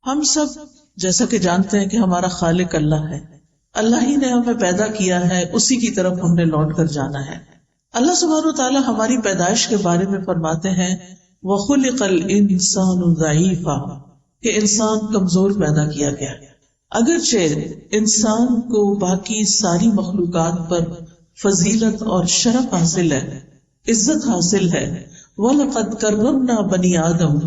ہم سب جیسا کہ جانتے ہیں کہ ہمارا خالق اللہ ہے، اللہ ہی نے ہمیں پیدا کیا ہے، اسی کی طرف ہم نے لوٹ کر جانا ہے۔ اللہ سبحانہ وتعالی ہماری پیدائش کے بارے میں فرماتے ہیں وَخُلِقَ الْإِنسَانُ ضَعِيفًا، کہ انسان کمزور پیدا کیا گیا۔ اگرچہ انسان کو باقی ساری مخلوقات پر فضیلت اور شرف حاصل ہے، عزت حاصل ہے، وَلَقَدْ كَرَّمْنَا بَنِي آدم،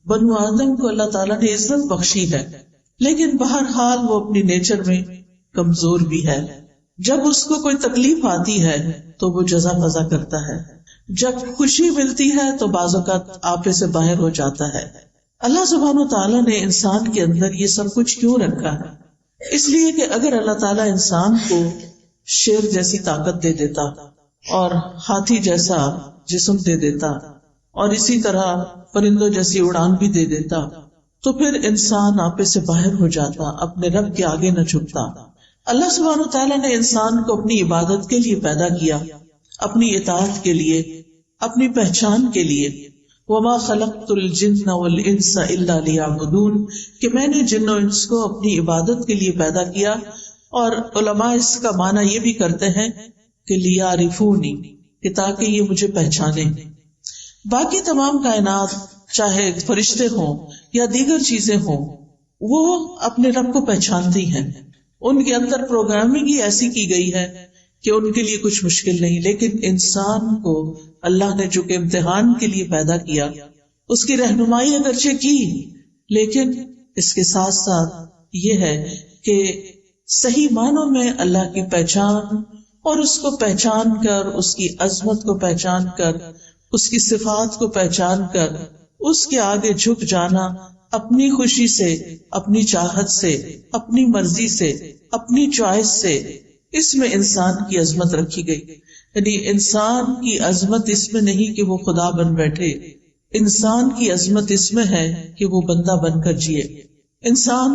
بنو آدم کو اللہ تعالیٰ نے عزت بخشی ہے، لیکن بہرحال وہ اپنی نیچر میں کمزور بھی ہے۔ جب اس کو کوئی تکلیف آتی ہے تو وہ جزا فضا کرتا ہے، جب خوشی ملتی ہے تو بعض اوقات آپے سے باہر ہو جاتا ہے۔ اللہ سبحانہ وتعالیٰ نے انسان کے اندر یہ سب کچھ کیوں رکھا ہے؟ اس لیے کہ اگر اللہ تعالیٰ انسان کو شیر جیسی طاقت دے دیتا اور ہاتھی جیسا جسم دے دیتا اور اسی طرح پرندوں جیسی اڑان بھی دے دیتا تو پھر انسان آپے سے باہر ہو جاتا، اپنے رب کے آگے نہ جھکتا۔ اللہ سبحانہ وتعالیٰ نے انسان کو اپنی عبادت کے لیے پیدا کیا، اپنی اطاعت کے لیے، اپنی پہچان کے لیے۔ وَمَا خَلَقْتُ الْجِنَّ وَالْإِنسَ إِلَّا لِيَعْبُدُونَ، کہ میں نے جن و انس کو اپنی عبادت کے لیے پیدا کیا، اور علماء اس کا معنی یہ بھی کرتے ہیں کہ لِيَعْرِفُونِ، کہ تاکہ یہ مجھے پہچانے۔ باقی تمام کائنات چاہے فرشتے ہوں یا دیگر چیزیں ہوں، وہ اپنے رب کو پہچانتی ہیں، ان کے اندر پروگرامنگ ہی ایسی کی گئی ہے کہ ان کے لیے کچھ مشکل نہیں۔ لیکن انسان کو اللہ نے جو کہ امتحان کے لیے پیدا کیا، اس کی رہنمائی اگرچہ کی، لیکن اس کے ساتھ ساتھ یہ ہے کہ صحیح معنوں میں اللہ کی پہچان اور اس کو پہچان کر، اس کی عظمت کو پہچان کر، اس کی صفات کو پہچان کر اس کے آگے جھک جانا، اپنی خوشی سے، اپنی چاہت سے، اپنی مرضی سے، اپنی چوائس سے، اس میں انسان کی عظمت رکھی گئی۔ یعنی انسان کی عظمت اس میں نہیں کہ وہ خدا بن بیٹھے، انسان کی عظمت اس میں ہے کہ وہ بندہ بن کر جیے۔ انسان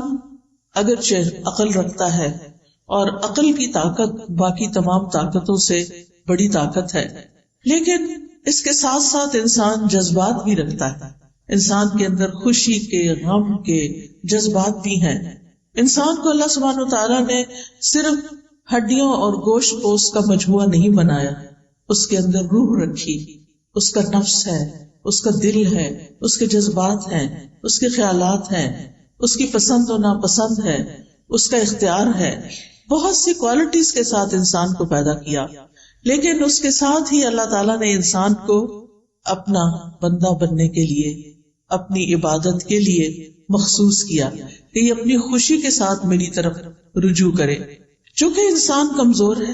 اگرچہ عقل رکھتا ہے، اور عقل کی طاقت باقی تمام طاقتوں سے بڑی طاقت ہے، لیکن اس کے ساتھ ساتھ انسان جذبات بھی رکھتا ہے۔ انسان کے اندر خوشی کے، غم کے جذبات بھی ہیں۔ انسان کو اللہ سبحانہ وتعالیٰ نے صرف ہڈیوں اور گوشت پوست کا مجموعہ نہیں بنایا، اس کے اندر روح رکھی، اس کا نفس ہے، اس کا دل ہے، اس کے جذبات ہیں، اس کے خیالات ہیں، اس کی پسند و ناپسند ہے، اس کا اختیار ہے۔ بہت سی کوالٹیز کے ساتھ انسان کو پیدا کیا، لیکن اس کے ساتھ ہی اللہ تعالیٰ نے انسان کو اپنا بندہ بننے کے لیے، اپنی عبادت کے لیے مخصوص کیا کہ یہ اپنی خوشی کے ساتھ میری طرف رجوع کرے۔ چونکہ انسان کمزور ہے،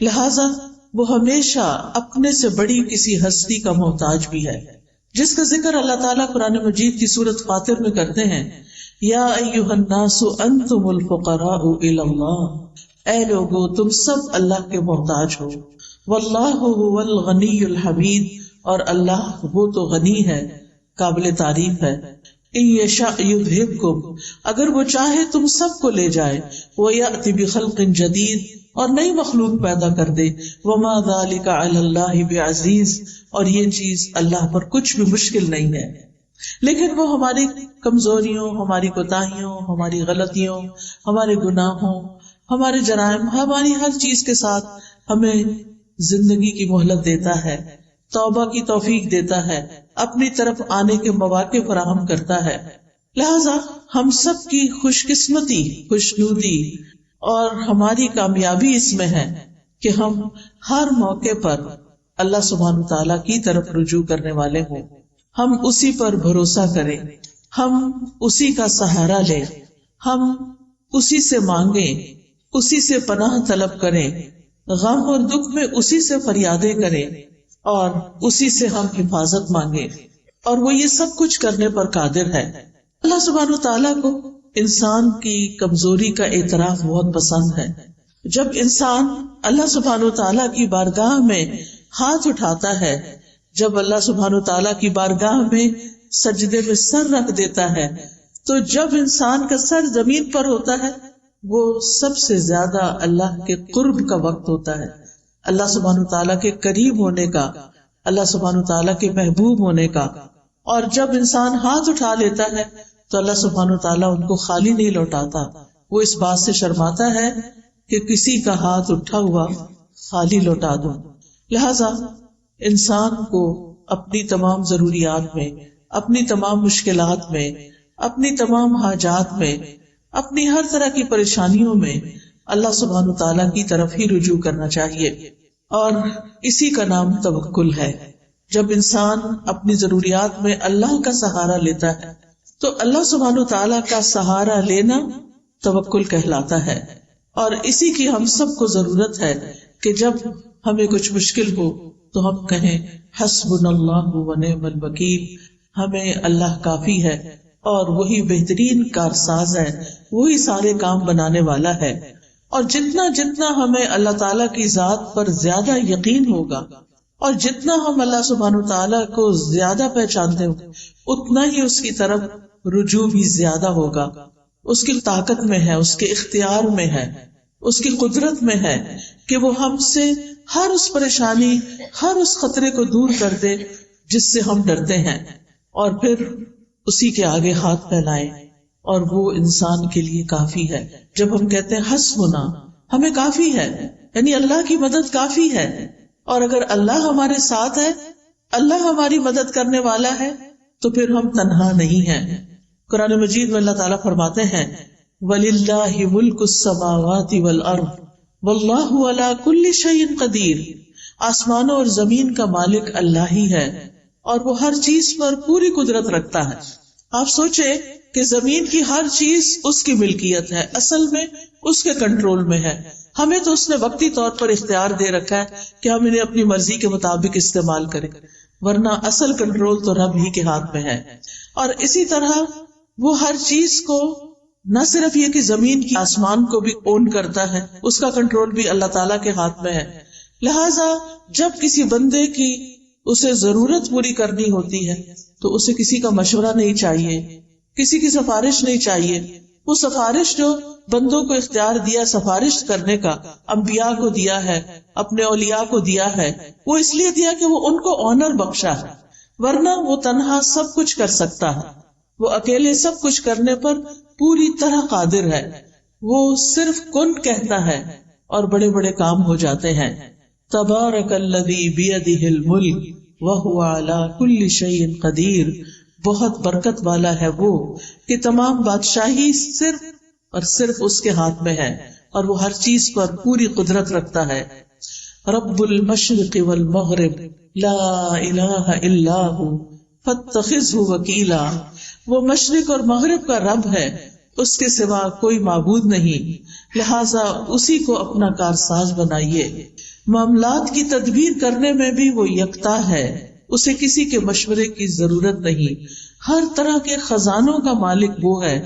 لہذا وہ ہمیشہ اپنے سے بڑی کسی ہستی کا محتاج بھی ہے، جس کا ذکر اللہ تعالیٰ قرآن مجید کی سورۃ فاطر میں کرتے ہیں، یا ایھا الناس انتم الفقراء الی اللہ، اے لوگو تم سب اللہ کے محتاج ہو، واللہ هو الغنی الحمید، اور اللہ وہ تو غنی ہے، قابل تعریف ہے۔ ان یشاء یذھبکم، اگر وہ چاہے تم سب کو لے جائے، ویأتی بخلق جدید، اور نئی مخلوق پیدا کر دے، وما ذلک علی اللہ بعزیز، اور یہ چیز اللہ پر کچھ بھی مشکل نہیں ہے۔ لیکن وہ ہماری کمزوریوں، ہماری کوتاہیوں، ہماری غلطیوں، ہمارے گناہوں، ہمارے جرائم، ہماری ہر چیز کے ساتھ ہمیں زندگی کی مہلت دیتا ہے، توبہ کی توفیق دیتا ہے، اپنی طرف آنے کے مواقع فراہم کرتا ہے۔ لہذا ہم سب کی خوش قسمتی، خوشنودی اور ہماری کامیابی اس میں ہے کہ ہم ہر موقع پر اللہ سبحانہ تعالیٰ کی طرف رجوع کرنے والے ہوں، ہم اسی پر بھروسہ کریں، ہم اسی کا سہارا لیں، ہم اسی سے مانگیں، اسی سے پناہ طلب کریں، غم اور دکھ میں اسی سے فریادیں کریں، اور اسی سے ہم حفاظت مانگیں، اور وہ یہ سب کچھ کرنے پر قادر ہے۔ اللہ سبحانہ تعالیٰ کو انسان کی کمزوری کا اعتراف بہت پسند ہے۔ جب انسان اللہ سبحانہ تعالیٰ کی بارگاہ میں ہاتھ اٹھاتا ہے، جب اللہ سبحانہ تعالیٰ کی بارگاہ میں سجدے میں سر رکھ دیتا ہے، تو جب انسان کا سر زمین پر ہوتا ہے، وہ سب سے زیادہ اللہ کے قرب کا وقت ہوتا ہے، اللہ سبحانہ تعالیٰ کے قریب ہونے کا، اللہ سبحانہ تعالیٰ کے محبوب ہونے کا۔ اور جب انسان ہاتھ اٹھا لیتا ہے تو اللہ سبحانہ وتعالیٰ ان کو خالی نہیں لوٹاتا. وہ اس بات سے شرماتا ہے کہ کسی کا ہاتھ اٹھا ہوا خالی لوٹا دوں. لہذا انسان کو اپنی تمام ضروریات میں، اپنی تمام مشکلات میں، اپنی تمام حاجات میں، اپنی ہر طرح کی پریشانیوں میں اللہ سبحانہ تعالیٰ کی طرف ہی رجوع کرنا چاہیے. اور اسی کا نام توکل ہے. جب انسان اپنی ضروریات میں اللہ کا سہارا لیتا ہے تو اللہ سبحانہ تعالیٰ کا سہارا لینا توکل کہلاتا ہے. اور اسی کی ہم سب کو ضرورت ہے کہ جب ہمیں کچھ مشکل ہو تو ہم کہیں حسبنا اللہ و نعم الوکیل، ہمیں اللہ کافی ہے اور وہی بہترین کارساز ہے، وہی سارے کام بنانے والا ہے. اور جتنا جتنا ہمیں اللہ تعالیٰ کی ذات پر زیادہ یقین ہوگا اور جتنا ہم اللہ سبحانہ تعالیٰ کو زیادہ پہچانتے ہوں اتنا ہی اس کی طرف رجوع بھی زیادہ ہوگا. اس کی طاقت میں ہے، اس کے اختیار میں ہے، اس کی قدرت میں ہے کہ وہ ہم سے ہر اس پریشانی، ہر اس خطرے کو دور کر دے جس سے ہم ڈرتے ہیں، اور پھر اسی کے آگے ہاتھ پھیلائیں، اور وہ انسان کے لیے کافی ہے. جب ہم کہتے ہیں حسبنا، ہمیں کافی ہے، یعنی اللہ کی مدد کافی ہے. اور اگر اللہ ہمارے ساتھ ہے، اللہ ہماری مدد کرنے والا ہے، تو پھر ہم تنہا نہیں ہیں. قرآن مجید میں اللہ تعالیٰ فرماتے ہیں وَلِلَّهِ مُلْكُ السَّمَاوَاتِ وَالْأَرْضِ وَاللَّهُ عَلَى كُلِّ شَيْءٍ قَدِيرٌ. آسمانوں اور زمین کا مالک اللہ ہی ہے اور وہ ہر چیز پر پوری قدرت رکھتا ہے. آپ سوچے کہ زمین کی ہر چیز اس کی ملکیت ہے، اصل میں اس کے کنٹرول میں ہے. ہمیں تو اس نے وقتی طور پر اختیار دے رکھا ہے کہ ہم انہیں اپنی مرضی کے مطابق استعمال کریں، ورنہ اصل کنٹرول تو رب ہی کے ہاتھ میں ہے. اور اسی طرح وہ ہر چیز کو نہ صرف یہ کہ زمین کی، آسمان کو بھی اون کرتا ہے، اس کا کنٹرول بھی اللہ تعالیٰ کے ہاتھ میں ہے. لہٰذا جب کسی بندے کی اسے ضرورت پوری کرنی ہوتی ہے تو اسے کسی کا مشورہ نہیں چاہیے، کسی کی سفارش نہیں چاہیے. وہ سفارش جو بندوں کو اختیار دیا سفارش کرنے کا، انبیاء کو دیا ہے، اپنے اولیاء کو دیا ہے، وہ اس لیے دیا کہ وہ ان کو آنر بخشا ہے، ورنہ وہ تنہا سب کچھ کر سکتا ہے. وہ اکیلے سب کچھ کرنے پر پوری طرح قادر ہے. وہ صرف کن کہتا ہے اور بڑے بڑے کام ہو جاتے ہیں. تبارک الذی بیدہ الملک وہو علی کل شیء قدیر. بہت برکت والا ہے وہ کہ تمام بادشاہی صرف اور صرف اس کے ہاتھ میں ہے اور وہ ہر چیز پر پوری قدرت رکھتا ہے. رب المشرق والمغرب لا الہ الا ہو فاتخذہ وکیلا. وہ مشرق اور مغرب کا رب ہے، اس کے سوا کوئی معبود نہیں، لہذا اسی کو اپنا کارساز بنائیے. معاملات کی تدبیر کرنے میں بھی وہ یکتا ہے، اسے کسی کے مشورے کی ضرورت نہیں. ہر طرح کے خزانوں کا مالک وہ ہے،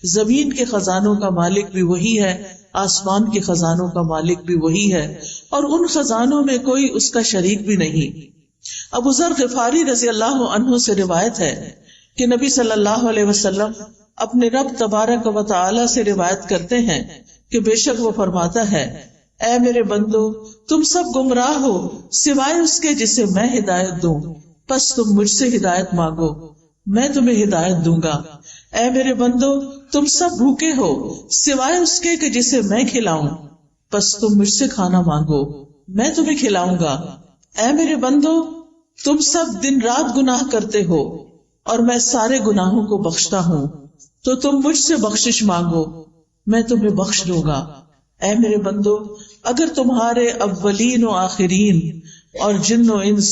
زمین کے خزانوں کا مالک بھی وہی ہے، آسمان کے خزانوں کا مالک بھی وہی ہے، اور ان خزانوں میں کوئی اس کا شریک بھی نہیں. ابو ذر غفاری رضی اللہ عنہ سے روایت ہے کہ نبی صلی اللہ علیہ وسلم اپنے رب تبارک و تعالی سے روایت کرتے ہیں کہ بے شک وہ فرماتا ہے اے میرے بندو تم سب گمراہ ہو سوائے اس کے جسے میں ہدایت دوں، پس تم مجھ سے ہدایت مانگو میں تمہیں ہدایت دوں گا. اے میرے بندو تم سب بھوکے ہو سوائے اس کے کہ جسے میں کھلاؤں، پس تم مجھ سے کھانا مانگو میں تمہیں کھلاؤں گا. اے میرے بندو تم سب دن رات گناہ کرتے ہو اور میں سارے گناہوں کو بخشتا ہوں، تو تم مجھ سے بخشش مانگو میں تمہیں بخش دوں گا. اے میرے بندو اگر تمہارے اولین و آخرین اور جن و انس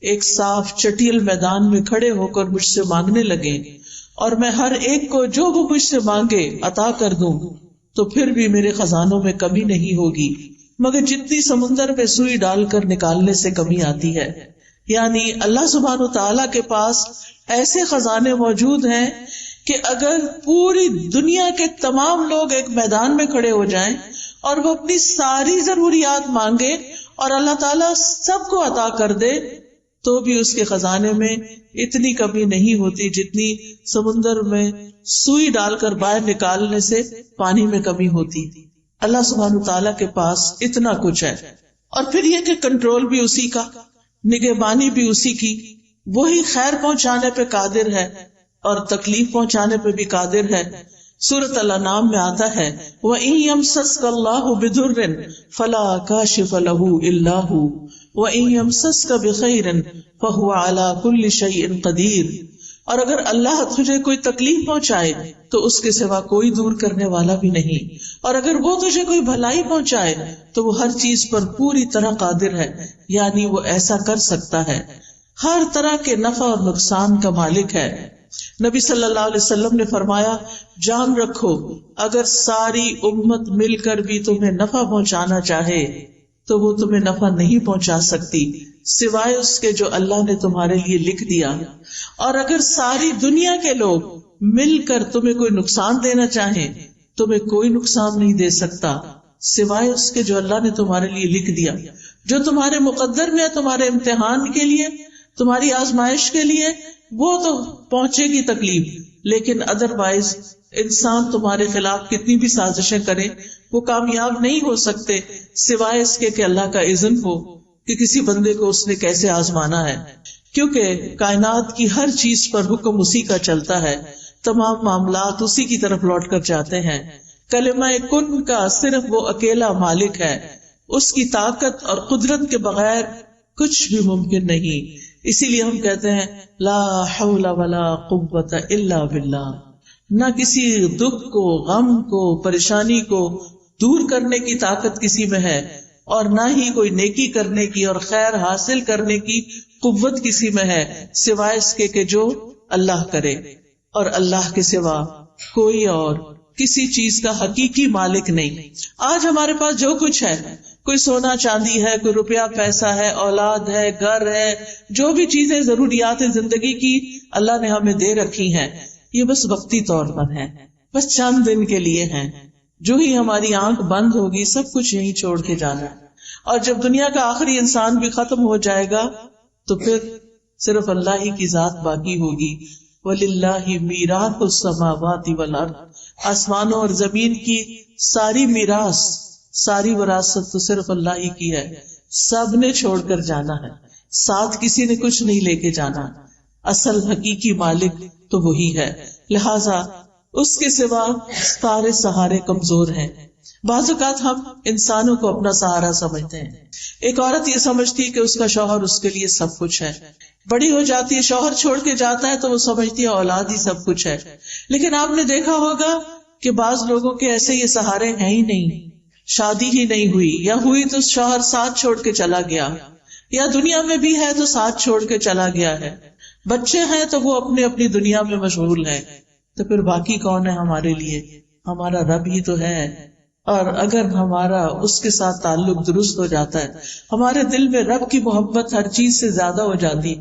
ایک صاف چٹیل میدان میں کھڑے ہو کر مجھ سے مانگنے لگے اور میں ہر ایک کو جو وہ مجھ سے مانگے عطا کر دوں، تو پھر بھی میرے خزانوں میں کمی نہیں ہوگی مگر جتنی سمندر میں سوئی ڈال کر نکالنے سے کمی آتی ہے. یعنی اللہ سبحانہ وتعالیٰ کے پاس ایسے خزانے موجود ہیں کہ اگر پوری دنیا کے تمام لوگ ایک میدان میں کھڑے ہو جائیں اور وہ اپنی ساری ضروریات مانگے اور اللہ تعالیٰ سب کو عطا کر دے تو بھی اس کے خزانے میں اتنی کمی نہیں ہوتی جتنی سمندر میں سوئی ڈال کر باہر نکالنے سے پانی میں کمی ہوتی. اللہ سبحانہ تعالیٰ کے پاس اتنا کچھ ہے. اور پھر یہ کہ کنٹرول بھی اسی کا، نگہبانی بھی اسی کی، وہی خیر پہنچانے پہ قادر ہے اور تکلیف پہنچانے پہ بھی قادر ہے. سورۃ الانعام میں آتا ہے وَإِن يَمْسَسْكَ اللَّهُ بِضُرٍّ فَلَا كَاشِفَ لَهُ إِلَّا هُوَ وَإِن يَمْسَسْكَ بِخَيْرٍ فَهُوَ عَلَى كُلِّ شَيْءٍ قَدِيرٌ. اور اگر اللہ تجھے کوئی تکلیف پہنچائے تو اس کے سوا کوئی دور کرنے والا بھی نہیں، اور اگر وہ تجھے کوئی بھلائی پہنچائے تو وہ ہر چیز پر پوری طرح قادر ہے، یعنی وہ ایسا کر سکتا ہے، ہر طرح کے نفع اور نقصان کا مالک ہے. نبی صلی اللہ علیہ وسلم نے فرمایا جان رکھو اگر ساری امت مل کر بھی تمہیں نفع پہنچانا چاہے تو وہ تمہیں نفع نہیں پہنچا سکتی سوائے اس کے جو اللہ نے تمہارے لیے لکھ دیا، اور اگر ساری دنیا کے لوگ مل کر تمہیں کوئی نقصان دینا چاہیں تمہیں کوئی نقصان نہیں دے سکتا سوائے اس کے جو اللہ نے تمہارے لیے لکھ دیا، جو تمہارے مقدر میں ہے، تمہارے امتحان کے لیے، تمہاری آزمائش کے لیے. وہ تو پہنچے گی تکلیف، لیکن ادروائز انسان تمہارے خلاف کتنی بھی سازشیں کرے وہ کامیاب نہیں ہو سکتے سوائے اس کے کہ اللہ کا اذن ہو کہ کسی بندے کو اس نے کیسے آزمانا ہے. کیونکہ کائنات کی ہر چیز پر حکم اسی کا چلتا ہے، تمام معاملات اسی کی طرف لوٹ کر جاتے ہیں. کلمہ کن کا صرف وہ اکیلا مالک ہے، اس کی طاقت اور قدرت کے بغیر کچھ بھی ممکن نہیں. اسی لیے ہم کہتے ہیں لا حول ولا قوت الا باللہ. نہ کسی دکھ کو، غم کو، پریشانی کو دور کرنے کی طاقت کسی میں ہے، اور نہ ہی کوئی نیکی کرنے کی اور خیر حاصل کرنے کی قوت کسی میں ہے سوائے اس کے کہ جو اللہ کرے. اور اللہ کے سوا کوئی اور کسی چیز کا حقیقی مالک نہیں. آج ہمارے پاس جو کچھ ہے، کوئی سونا چاندی ہے، کوئی روپیہ پیسہ ہے، اولاد ہے، گھر ہے، جو بھی چیزیں ضروریات زندگی کی اللہ نے ہمیں دے رکھی ہیں، یہ بس وقتی طور پر ہے، بس چند دن کے لیے ہیں. جو ہی ہماری آنکھ بند ہوگی سب کچھ یہیں چھوڑ کے جانا ہے، اور جب دنیا کا آخری انسان بھی ختم ہو جائے گا تو پھر صرف اللہ ہی کی ذات باقی ہوگی. وَلِلَّهِ مِيرَاثُ السَّمَاوَاتِ وَالْأَرْضِ. آسمانوں اور زمین کی ساری میراث، ساری وراثت تو صرف اللہ ہی کی ہے. سب نے چھوڑ کر جانا ہے، ساتھ کسی نے کچھ نہیں لے کے جانا. اصل حقیقی مالک تو وہی ہے، لہذا اس کے سوا سارے سہارے کمزور ہیں. بعض اوقات ہم انسانوں کو اپنا سہارا سمجھتے ہیں. ایک عورت یہ سمجھتی ہے کہ اس کا شوہر اس کے لیے سب کچھ ہے، بڑی ہو جاتی ہے، شوہر چھوڑ کے جاتا ہے تو وہ سمجھتی ہے اولاد ہی سب کچھ ہے. لیکن آپ نے دیکھا ہوگا کہ بعض لوگوں کے ایسے یہ سہارے ہیں ہی نہیں، شادی ہی نہیں ہوئی، یا ہوئی تو شوہر ساتھ چھوڑ کے چلا گیا، یا دنیا میں بھی ہے تو ساتھ چھوڑ کے چلا گیا ہے، بچے ہیں تو وہ اپنی اپنی دنیا میں مشغول ہیں. تو پھر باقی کون ہے ہمارے لیے؟ ہمارا رب ہی تو ہے. اور اگر ہمارا اس کے ساتھ تعلق درست ہو جاتا ہے، ہمارے دل میں رب کی محبت ہر چیز سے زیادہ ہو جاتی،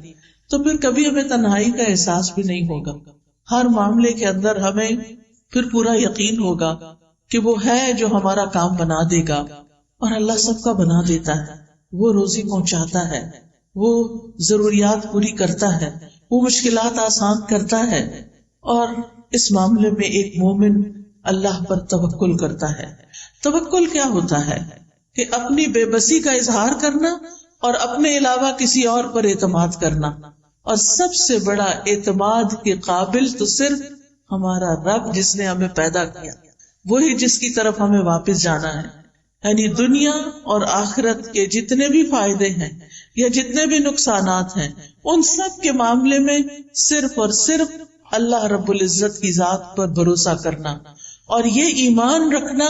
تو پھر کبھی ہمیں تنہائی کا احساس بھی نہیں ہوگا. ہر معاملے کے اندر ہمیں پھر پورا یقین ہوگا کہ وہ ہے جو ہمارا کام بنا دے گا. اور اللہ سب کا بنا دیتا ہے، وہ روزی پہنچاتا ہے، وہ ضروریات پوری کرتا ہے، وہ مشکلات آسان کرتا ہے. اور اس معاملے میں ایک مومن اللہ پر توکل کرتا ہے. توکل کیا ہوتا ہے؟ کہ اپنی بے بسی کا اظہار کرنا اور اپنے علاوہ کسی اور پر اعتماد کرنا. اور سب سے بڑا اعتماد کے قابل تو صرف ہمارا رب، جس نے ہمیں پیدا کیا، وہی جس کی طرف ہمیں واپس جانا ہے. یعنی دنیا اور آخرت کے جتنے بھی فائدے ہیں یا جتنے بھی نقصانات ہیں، ان سب کے معاملے میں صرف اور صرف اللہ رب العزت کی ذات پر بھروسہ کرنا، اور یہ ایمان رکھنا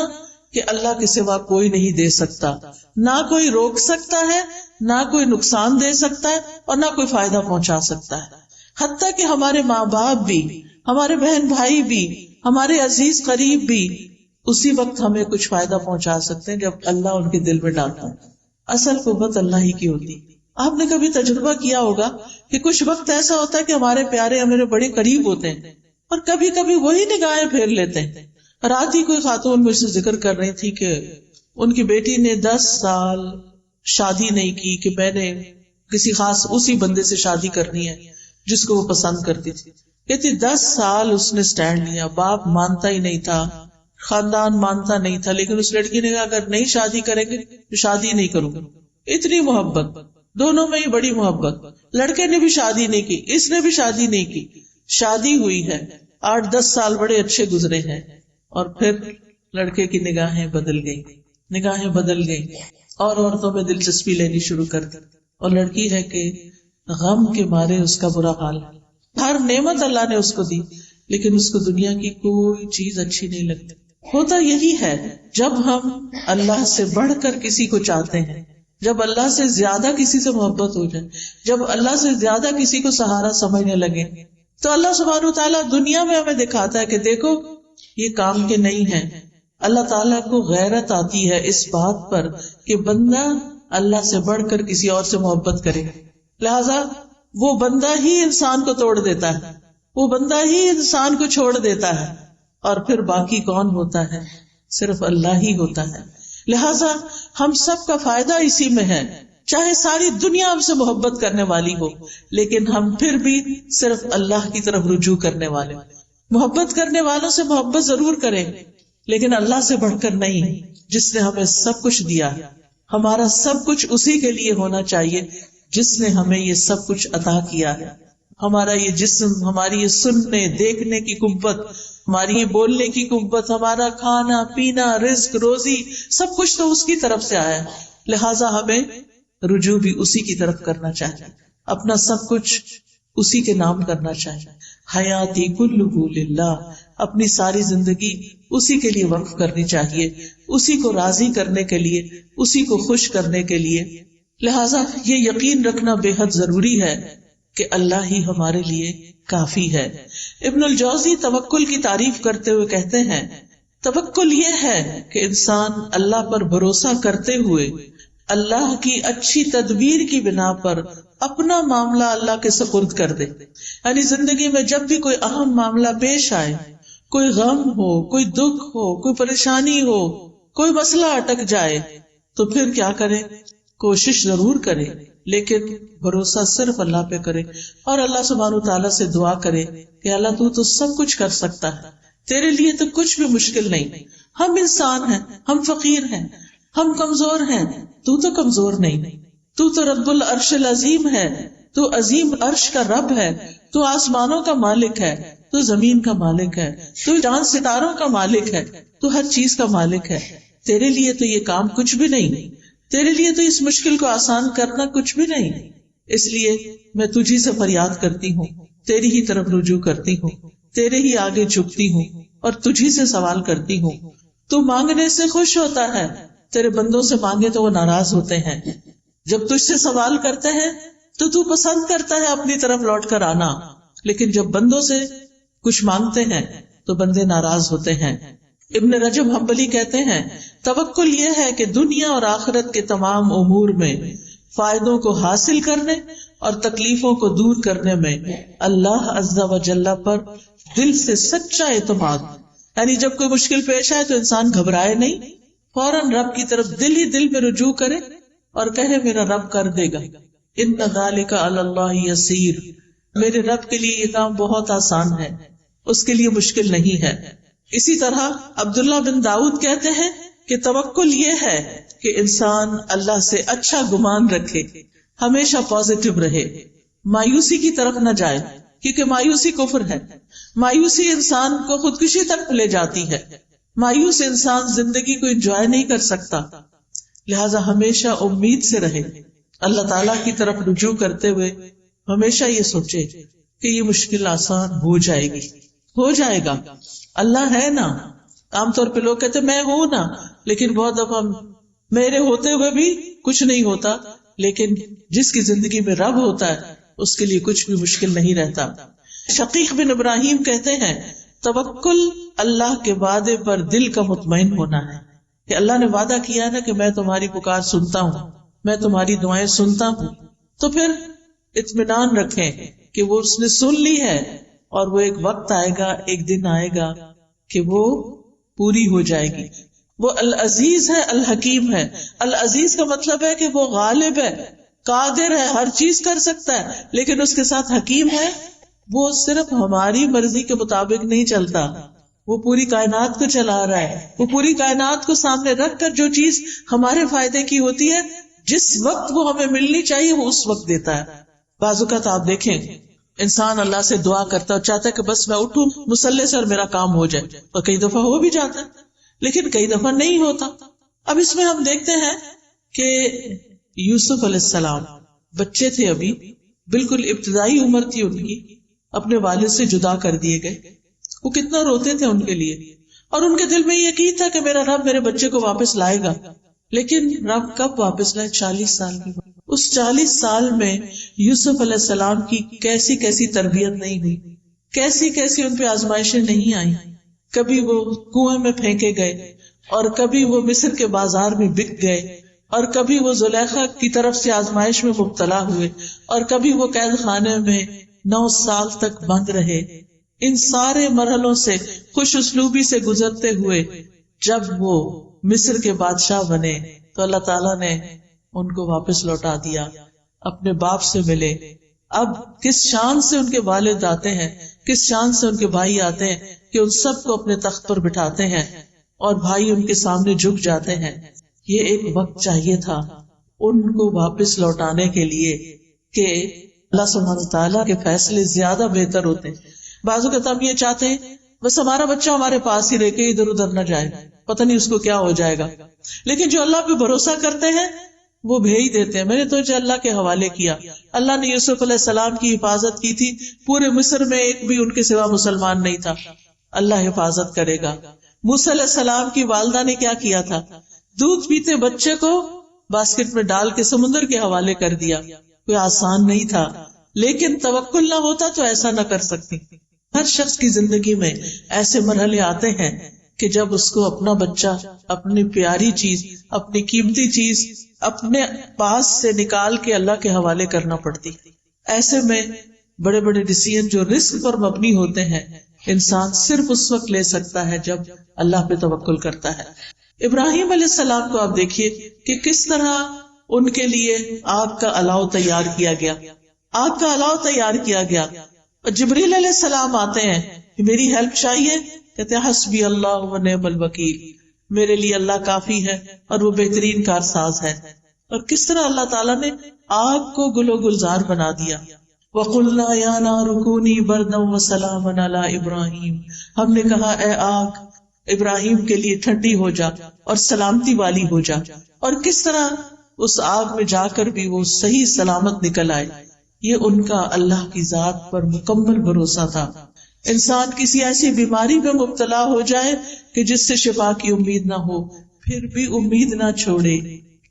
کہ اللہ کے سوا کوئی نہیں دے سکتا، نہ کوئی روک سکتا ہے، نہ کوئی نقصان دے سکتا ہے، اور نہ کوئی فائدہ پہنچا سکتا ہے. حتیٰ کہ ہمارے ماں باپ بھی، ہمارے بہن بھائی بھی، ہمارے عزیز قریب بھی اسی وقت ہمیں کچھ فائدہ پہنچا سکتے ہیں جب اللہ ان کے دل میں ڈالتا ہے. اصل قوت اللہ ہی کی ہوتی. آپ نے کبھی تجربہ کیا ہوگا کہ کچھ وقت ایسا ہوتا ہے کہ ہمارے پیارے ہمارے بڑے قریب ہوتے ہیں، اور کبھی کبھی وہی نگاہیں پھیر لیتے ہیں. رات ہی کوئی خاتون مجھ سے ذکر کر رہی تھی کہ ان کی بیٹی نے 10 سال شادی نہیں کی، کہ میں نے کسی خاص اسی بندے سے شادی کرنی ہے جس کو وہ پسند کرتی تھی. کہتی 10 سال اس نے سٹینڈ لیا، باپ مانتا ہی نہیں تھا، خاندان مانتا نہیں تھا، لیکن اس لڑکی نے کہا اگر نہیں شادی کریں گے تو شادی نہیں کروں گا. اتنی محبت، دونوں میں ہی بڑی محبت. لڑکے نے بھی شادی نہیں کی، اس نے بھی شادی نہیں کی، شادی ہوئی ہے، 8-10 سال بڑے اچھے گزرے ہیں، اور پھر لڑکے کی نگاہیں بدل گئی اور عورتوں میں دلچسپی لینی شروع کر دی، اور لڑکی ہے کہ غم کے مارے اس کا برا حال ہے۔ ہر نعمت اللہ نے اس کو دی، لیکن اس کو دنیا کی کوئی چیز اچھی نہیں لگتی۔ ہوتا یہی ہے جب ہم اللہ سے بڑھ کر کسی کو چاہتے ہیں، جب اللہ سے زیادہ کسی سے محبت ہو جائے، جب اللہ سے زیادہ کسی کو سہارا سمجھنے لگے، تو اللہ سبحانہ وتعالیٰ دنیا میں ہمیں دکھاتا ہے کہ دیکھو یہ کام کے نہیں ہے۔ اللہ تعالیٰ کو غیرت آتی ہے اس بات پر کہ بندہ اللہ سے بڑھ کر کسی اور سے محبت کرے، لہذا وہ بندہ ہی انسان کو توڑ دیتا ہے، وہ بندہ ہی انسان کو چھوڑ دیتا ہے، اور پھر باقی کون ہوتا ہے؟ صرف اللہ ہی ہوتا ہے۔ لہذا ہم سب کا فائدہ اسی میں ہے، چاہے ساری دنیا ہم سے محبت کرنے والی ہو، لیکن ہم پھر بھی صرف اللہ کی طرف رجوع کرنے والے۔ محبت کرنے والوں سے محبت ضرور کریں، لیکن اللہ سے بڑھ کر نہیں، جس نے ہمیں سب کچھ دیا۔ ہمارا سب کچھ اسی کے لیے ہونا چاہیے جس نے ہمیں یہ سب کچھ عطا کیا ہے۔ ہمارا یہ جسم، ہماری یہ سننے دیکھنے کی قوت، ہماری یہ بولنے کی قوت، ہمارا کھانا پینا، رزق روزی، سب کچھ تو اس کی طرف سے آیا ہے، لہٰذا ہمیں رجوع بھی اسی کی طرف کرنا چاہیے، اپنا سب کچھ اسی کے نام کرنا چاہیے۔ حیاتی کلہ للہ، اپنی ساری زندگی اسی کے لیے وقف کرنی چاہیے، اسی کو راضی کرنے کے لیے، اسی کو خوش کرنے کے لیے۔ لہٰذا یہ یقین رکھنا بے حد ضروری ہے کہ اللہ ہی ہمارے لیے کافی ہے۔ ابن الجوزی توکل کی تعریف کرتے ہوئے کہتے ہیں، توکل یہ ہے کہ انسان اللہ پر بھروسہ کرتے ہوئے اللہ کی اچھی تدبیر کی بنا پر اپنا معاملہ اللہ کے سپرد کر دے۔ یعنی زندگی میں جب بھی کوئی اہم معاملہ پیش آئے، کوئی غم ہو، کوئی دکھ ہو، کوئی پریشانی ہو، کوئی مسئلہ اٹک جائے، تو پھر کیا کرے؟ کوشش ضرور کرے، لیکن بھروسہ صرف اللہ پہ کرے، اور اللہ سبحانہ تعالیٰ سے دعا کرے کہ اللہ تو سب کچھ کر سکتا ہے، تیرے لیے تو کچھ بھی مشکل نہیں۔ ہم انسان ہیں، ہم فقیر ہیں، ہم کمزور ہیں، تو کمزور نہیں، تو رب العرش العظیم ہے، تو عظیم عرش کا رب ہے، تو آسمانوں کا مالک ہے، تو زمین کا مالک ہے، تو چاند ستاروں کا مالک ہے، تو ہر چیز کا مالک ہے۔ تیرے لیے تو یہ کام کچھ بھی نہیں، تیرے لیے تو اس مشکل کو آسان کرنا کچھ بھی نہیں، اس لیے میں تجھی سے فریاد کرتی ہوں، تیری ہی طرف رجوع کرتی ہوں، تیرے ہی آگے جھکتی ہوں اور تجھی سے سوال کرتی ہوں۔ تو مانگنے سے خوش ہوتا ہے، تیرے بندوں سے مانگے تو وہ ناراض ہوتے ہیں۔ جب تجھ سے سوال کرتے ہیں تو پسند کرتا ہے اپنی طرف لوٹ کر آنا، لیکن جب بندوں سے کچھ مانگتے ہیں تو بندے ناراض ہوتے ہیں۔ ابن رجب حنبلی کہتے ہیں، توکل یہ ہے کہ دنیا اور آخرت کے تمام امور میں فائدوں کو حاصل کرنے اور تکلیفوں کو دور کرنے میں اللہ عز و جل پر دل سے سچا اعتماد، یعنی جب کوئی مشکل پیش آئے تو انسان گھبرائے نہیں، فوراً رب کی طرف دل ہی دل میں رجوع کرے اور کہے میرا رب کر دے گا، ان ذالک علی اللہ یسیر، میرے رب کے لیے یہ کام بہت آسان ہے، اس کے لیے مشکل نہیں ہے۔ اسی طرح عبداللہ بن داؤد کہتے ہیں کہ توکل یہ ہے کہ انسان اللہ سے اچھا گمان رکھے، ہمیشہ پازیٹو رہے، مایوسی کی طرف نہ جائے، کیونکہ مایوسی کفر ہے، مایوسی انسان کو خودکشی تک لے جاتی ہے، مایوس انسان زندگی کو انجوائے نہیں کر سکتا۔ لہذا ہمیشہ امید سے رہے، اللہ تعالیٰ کی طرف رجوع کرتے ہوئے ہمیشہ یہ سوچے کہ یہ مشکل آسان ہو جائے گی، ہو جائے گا، اللہ ہے نا۔ عام طور پہ لوگ کہتے میں ہوں نا، لیکن بہت دفعہ میرے ہوتے ہوئے بھی کچھ نہیں ہوتا، لیکن جس کی زندگی میں رب ہوتا ہے اس کے لیے کچھ بھی مشکل نہیں رہتا۔ شقیق بن ابراہیم کہتے ہیں، توکل اللہ کے وعدے پر دل کا مطمئن ہونا ہے، کہ اللہ نے وعدہ کیا نا کہ میں تمہاری پکار سنتا ہوں، میں تمہاری دعائیں سنتا ہوں، تو پھر اطمینان رکھیں کہ وہ اس نے سن لی ہے، اور وہ ایک وقت آئے گا، ایک دن آئے گا کہ وہ پوری ہو جائے گی۔ وہ العزیز ہے، الحکیم ہے۔ العزیز کا مطلب ہے کہ وہ غالب ہے، قادر ہے، ہر چیز کر سکتا ہے، لیکن اس کے ساتھ حکیم ہے، وہ صرف ہماری مرضی کے مطابق نہیں چلتا، وہ پوری کائنات کو چلا رہا ہے، وہ پوری کائنات کو سامنے رکھ کر جو چیز ہمارے فائدے کی ہوتی ہے، جس وقت وہ ہمیں ملنی چاہیے وہ اس وقت دیتا ہے۔ بعض اوقات آپ دیکھیں انسان اللہ سے دعا کرتا ہے اور چاہتا ہے کہ بس میں اٹھوں مصلی سے اور میرا کام ہو جائے، اور کئی دفعہ ہو بھی جاتا ہے لیکن کئی دفعہ نہیں ہوتا۔ اب اس میں ہم دیکھتے ہیں کہ یوسف علیہ السلام بچے تھے، ابھی بالکل ابتدائی عمر تھی ان کی، اپنے والد سے جدا کر دیے گئے۔ وہ کتنا روتے تھے ان کے لیے، اور ان کے دل میں یہ یقین تھا کہ میرا رب میرے بچے کو واپس لائے گا، لیکن رب کب واپس لائے؟ 40 سال کے بعد۔ اس 40 سال میں یوسف علیہ السلام کی کیسی کیسی تربیت نہیں ہوئی، کیسی کیسی ان پہ آزمائشیں نہیں آئیں۔ کبھی وہ کنویں میں پھینکے گئے، اور کبھی وہ مصر کے بازار میں بک گئے، اور کبھی وہ زلیخا کی طرف سے آزمائش میں مبتلا ہوئے، اور کبھی وہ قید خانے میں 9 سال تک بند رہے۔ ان سارے مرحلوں سے خوش اسلوبی سے گزرتے ہوئے جب وہ مصر کے بادشاہ بنے تو اللہ تعالیٰ نے ان کو واپس لوٹا دیا، اپنے باپ سے ملے۔ اب کس شان سے ان کے والد آتے ہیں، کس شان سے ان کے بھائی آتے ہیں کہ ان سب کو اپنے تخت پر بٹھاتے ہیں اور بھائی ان کے سامنے جھک جاتے ہیں۔ یہ ایک وقت چاہیے تھا ان کو واپس لوٹانے کے لیے کہ اللہ سبحانہ وتعالیٰ کے فیصلے زیادہ بہتر ہوتے ہیں۔ بعض اوقات ہم یہ چاہتے ہیں بس ہمارا بچہ ہمارے پاس ہی رہ کے ادھر ادھر نہ جائے، پتہ نہیں اس کو کیا ہو جائے گا، لیکن جو اللہ پہ بھروسہ کرتے ہیں وہ بھیج دیتے ہیں۔ میں نے تو اللہ کے حوالے کیا، اللہ نے یوسف علیہ السلام کی حفاظت کی تھی، پورے مصر میں ایک بھی ان کے سوا مسلمان نہیں تھا، اللہ حفاظت کرے گا۔ موسیٰ علیہ السلام کی والدہ نے کیا کیا تھا؟ دودھ پیتے بچے کو باسکٹ میں ڈال کے سمندر کے حوالے کر دیا۔ کوئی آسان نہیں تھا، لیکن توکل نہ ہوتا تو ایسا نہ کر سکتی۔ ہر شخص کی زندگی میں ایسے مرحلے آتے ہیں کہ جب اس کو اپنا بچہ، اپنی پیاری چیز، اپنی قیمتی چیز اپنے پاس سے نکال کے اللہ کے حوالے کرنا پڑتی۔ ایسے میں بڑے بڑے ڈیسیژن جو رسک پر مبنی ہوتے ہیں انسان صرف اس وقت لے سکتا ہے جب اللہ پہ توکل کرتا ہے۔ ابراہیم علیہ السلام کو آپ دیکھیے کہ کس طرح ان کے لیے آگ کا الاؤ تیار کیا گیا، آگ کا الاؤ تیار کیا گیا، اور جبریل علیہ السلام آتے ہیں کہ میری ہیلپ چاہیے، کہتے ہیں حسبی اللہ و نعم الوکیل، میرے لیے اللہ کافی ہے اور وہ بہترین کارساز ہے۔ اور کس طرح اللہ تعالیٰ نے آگ کو گل و گلزار بنا دیا۔ وَقُلْنَا يَا نَارُ كُونِي بَرْدًا وَسَلَامًا عَلَىٰ إِبْرَاهِيمَ، ہم نے کہا اے آگ ابراہیم کے لیے ٹھنڈی ہو جا اور سلامتی والی ہو جا۔ اور کس طرح اس آگ میں جا کر بھی وہ صحیح سلامت نکل آئے۔ یہ ان کا اللہ کی ذات پر مکمل بھروسہ تھا۔ انسان کسی ایسی بیماری میں مبتلا ہو جائے کہ جس سے شفا کی امید نہ ہو، پھر بھی امید نہ چھوڑے،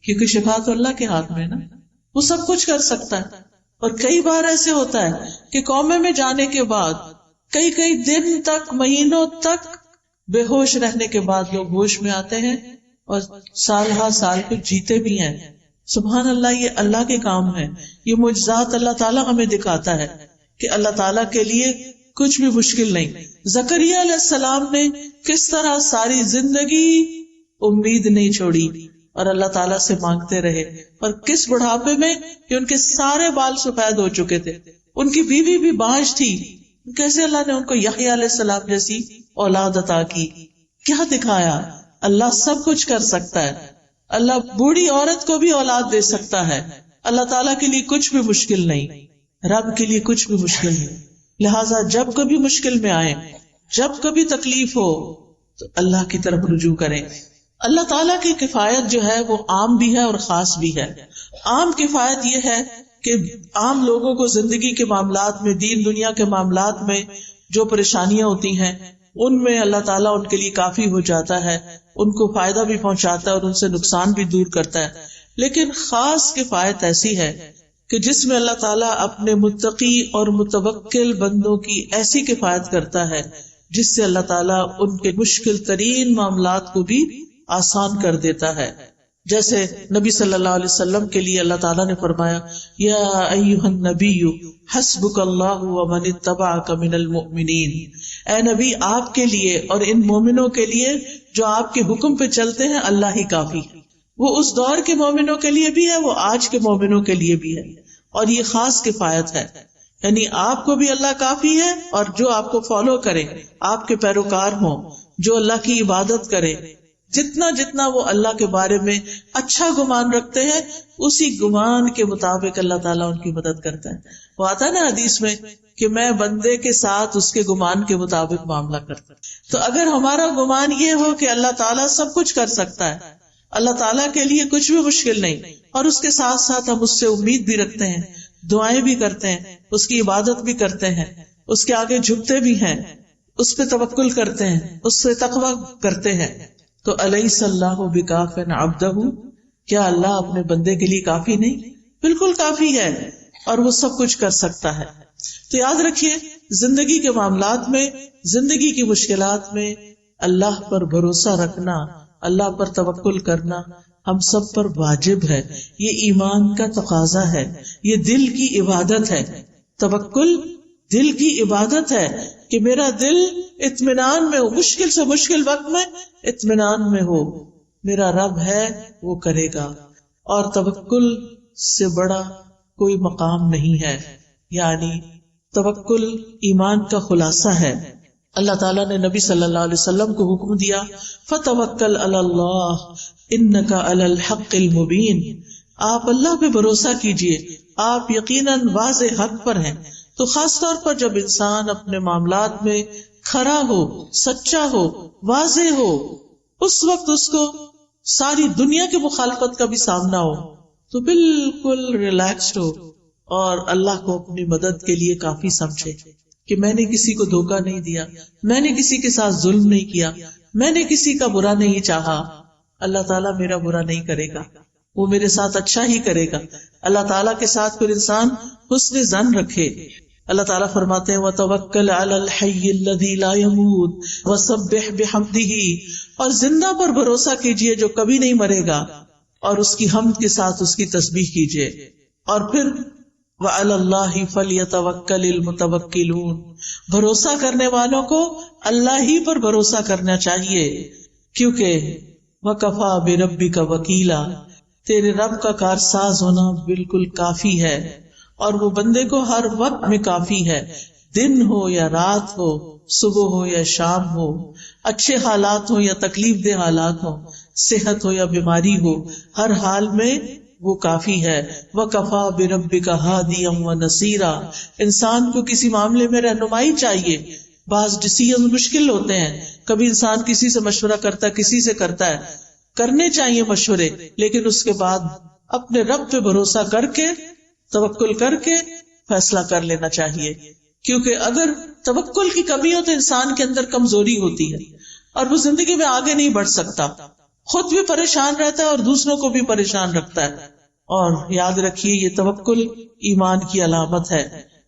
کیونکہ شفا تو اللہ کے ہاتھ میں نا، وہ سب کچھ کر سکتا ہے۔ اور کئی بار ایسے ہوتا ہے کہ کومے میں جانے کے بعد کئی دن تک، مہینوں تک بے ہوش رہنے کے بعد لوگ ہوش میں آتے ہیں اور سال ہر سال کو جیتے بھی ہیں۔ سبحان اللہ، یہ اللہ کے کام ہے، یہ معجزات اللہ تعالیٰ ہمیں دکھاتا ہے کہ اللہ تعالیٰ کے لیے کچھ بھی مشکل نہیں۔ زکریا علیہ السلام نے کس طرح ساری زندگی امید نہیں چھوڑی اور اللہ تعالیٰ سے مانگتے رہے، اور کس بڑھاپے میں کہ ان کے سارے بال سفید ہو چکے تھے، ان کی بیوی بھی بانجھ تھی، کیسے اللہ نے ان کو یحییٰ علیہ السلام جیسی اولاد عطا کی۔ کیا دکھایا؟ اللہ سب کچھ کر سکتا ہے، اللہ بوڑھی عورت کو بھی اولاد دے سکتا ہے، اللہ تعالیٰ کے لیے کچھ بھی مشکل نہیں، رب کے لیے کچھ بھی مشکل نہیں۔ لہٰذا جب کبھی مشکل میں آئے، جب کبھی تکلیف ہو تو اللہ کی طرف رجوع کریں۔ اللہ تعالیٰ کی کفایت جو ہے وہ عام بھی ہے اور خاص بھی ہے۔ عام کفایت یہ ہے کہ عام لوگوں کو زندگی کے معاملات میں، دین دنیا کے معاملات میں جو پریشانیاں ہوتی ہیں ان میں اللہ تعالیٰ ان کے لیے کافی ہو جاتا ہے، ان کو فائدہ بھی پہنچاتا ہے اور ان سے نقصان بھی دور کرتا ہے۔ لیکن خاص کفایت ایسی ہے کہ جس میں اللہ تعالیٰ اپنے متقی اور متوکل بندوں کی ایسی کفایت کرتا ہے جس سے اللہ تعالیٰ ان کے مشکل ترین معاملات کو بھی آسان کر دیتا ہے۔ جیسے نبی صلی اللہ علیہ وسلم کے لیے اللہ تعالیٰ نے فرمایا یا ایھا النبی حسبک اللہ ومن اتبعک من المؤمنین، اے نبی آپ کے لیے اور ان مومنوں کے لیے جو آپ کے حکم پہ چلتے ہیں اللہ ہی کافی ہے۔ وہ اس دور کے مومنوں کے لیے بھی ہے، وہ آج کے مومنوں کے لیے بھی ہے، اور یہ خاص کفایت ہے، یعنی آپ کو بھی اللہ کافی ہے، اور جو آپ کو فالو کرے، آپ کے پیروکار ہوں، جو اللہ کی عبادت کرے، جتنا جتنا وہ اللہ کے بارے میں اچھا گمان رکھتے ہیں اسی گمان کے مطابق اللہ تعالیٰ ان کی مدد کرتا ہے. وہ آتا ہے نا حدیث میں کہ میں بندے کے ساتھ اس کے گمان کے مطابق معاملہ کرتا ہوں. تو اگر ہمارا گمان یہ ہو کہ اللہ تعالیٰ سب کچھ کر سکتا ہے، اللہ تعالیٰ کے لیے کچھ بھی مشکل نہیں، اور اس کے ساتھ ساتھ ہم اس سے امید بھی رکھتے ہیں، دعائیں بھی کرتے ہیں، اس کی عبادت بھی کرتے ہیں، اس کے آگے جھکتے بھی ہیں، اس پہ توکل کرتے ہیں، اس سے تقوی کرتے ہیں، تو الیس اللہ بکاف عبدہ، کیا اللہ اپنے بندے کے لیے کافی نہیں؟ بالکل کافی ہے، اور وہ سب کچھ کر سکتا ہے. تو یاد رکھیے زندگی کے معاملات میں، زندگی کی مشکلات میں اللہ پر بھروسہ رکھنا، اللہ پر توکل کرنا ہم سب پر واجب ہے. یہ ایمان کا تقاضا ہے، یہ دل کی عبادت ہے. توکل دل کی عبادت ہے کہ میرا دل اطمینان میں ہو، مشکل سے مشکل وقت میں اطمینان میں ہو، میرا رب ہے وہ کرے گا. اور توکل سے بڑا کوئی مقام نہیں ہے. یعنی توکل ایمان کا خلاصہ ہے. اللہ تعالیٰ نے نبی صلی اللہ علیہ وسلم کو حکم دیا فَتَوَكَّلْ عَلَى اللَّهِ إِنَّكَ عَلَى الْحَقِّ الْمُبِينِ، آپ اللہ پہ بھروسہ کیجئے، آپ یقیناً واضح حق پر ہیں. تو خاص طور پر جب انسان اپنے معاملات میں کھرا ہو، سچا ہو، واضح ہو، اس وقت اس کو ساری دنیا کی مخالفت کا بھی سامنا ہو تو بالکل ریلیکسڈ ہو اور اللہ کو اپنی مدد کے لیے کافی سمجھے کہ میں نے کسی کو دھوکہ نہیں دیا، میں نے کسی کے ساتھ ظلم نہیں کیا، میں نے کسی کا برا نہیں چاہا. اللہ تعالیٰ میرا برا نہیں کرے گا، وہ میرے ساتھ اچھا ہی کرے گا. اللہ تعالیٰ کے ساتھ پھر انسان حسن ظن رکھے. اللہ تعالیٰ فرماتے ہیں وَتَوَكَّلْ عَلَى الْحَيِّ الَّذِي لَا يَمُوتُ وَسَبِّحْ بِحَمْدِهِ، اور زندہ پر بھروسہ کیجئے جو کبھی نہیں مرے گا، اور اس کی حمد کے ساتھ اس کی تسبیح کیجئے. اور پھر وَعَلَى اللَّهِ فَلْيَتَوَكَّلِ الْمُتَوَكِّلُونَ، بھروسہ کرنے والوں کو اللہ ہی پر بھروسہ کرنا چاہیے، کیونکہ وَكَفَى بِرَبِّكَ وَكِيلًا، تیرے رب کا کارساز ہونا بالکل کافی ہے، اور وہ بندے کو ہر وقت میں کافی ہے، دن ہو یا رات ہو، صبح ہو یا شام ہو، اچھے حالات ہو یا تکلیف دہ حالات ہو، صحت ہو یا بیماری ہو، ہر حال میں وہ کافی ہے. وَكَفَى بِرَبِّكَ هَادِيًا وَنَصِيرًا، انسان کو کسی معاملے میں رہنمائی چاہیے. بعض ڈیسیژن مشکل ہوتے ہیں، کبھی انسان کسی سے مشورہ کرتا ہے، کسی سے کرتا ہے، کرنے چاہیے مشورے، لیکن اس کے بعد اپنے رب پہ بھروسہ کر کے، توکل کر کے فیصلہ کر لینا چاہیے. کیونکہ اگر توکل کی کمی ہو تو انسان کے اندر کمزوری ہوتی ہے اور وہ زندگی میں آگے نہیں بڑھ سکتا، خود بھی پریشان رہتا ہے اور دوسروں کو بھی پریشان رکھتا ہے. اور یاد رکھیے یہ توکل ایمان کی علامت ہے.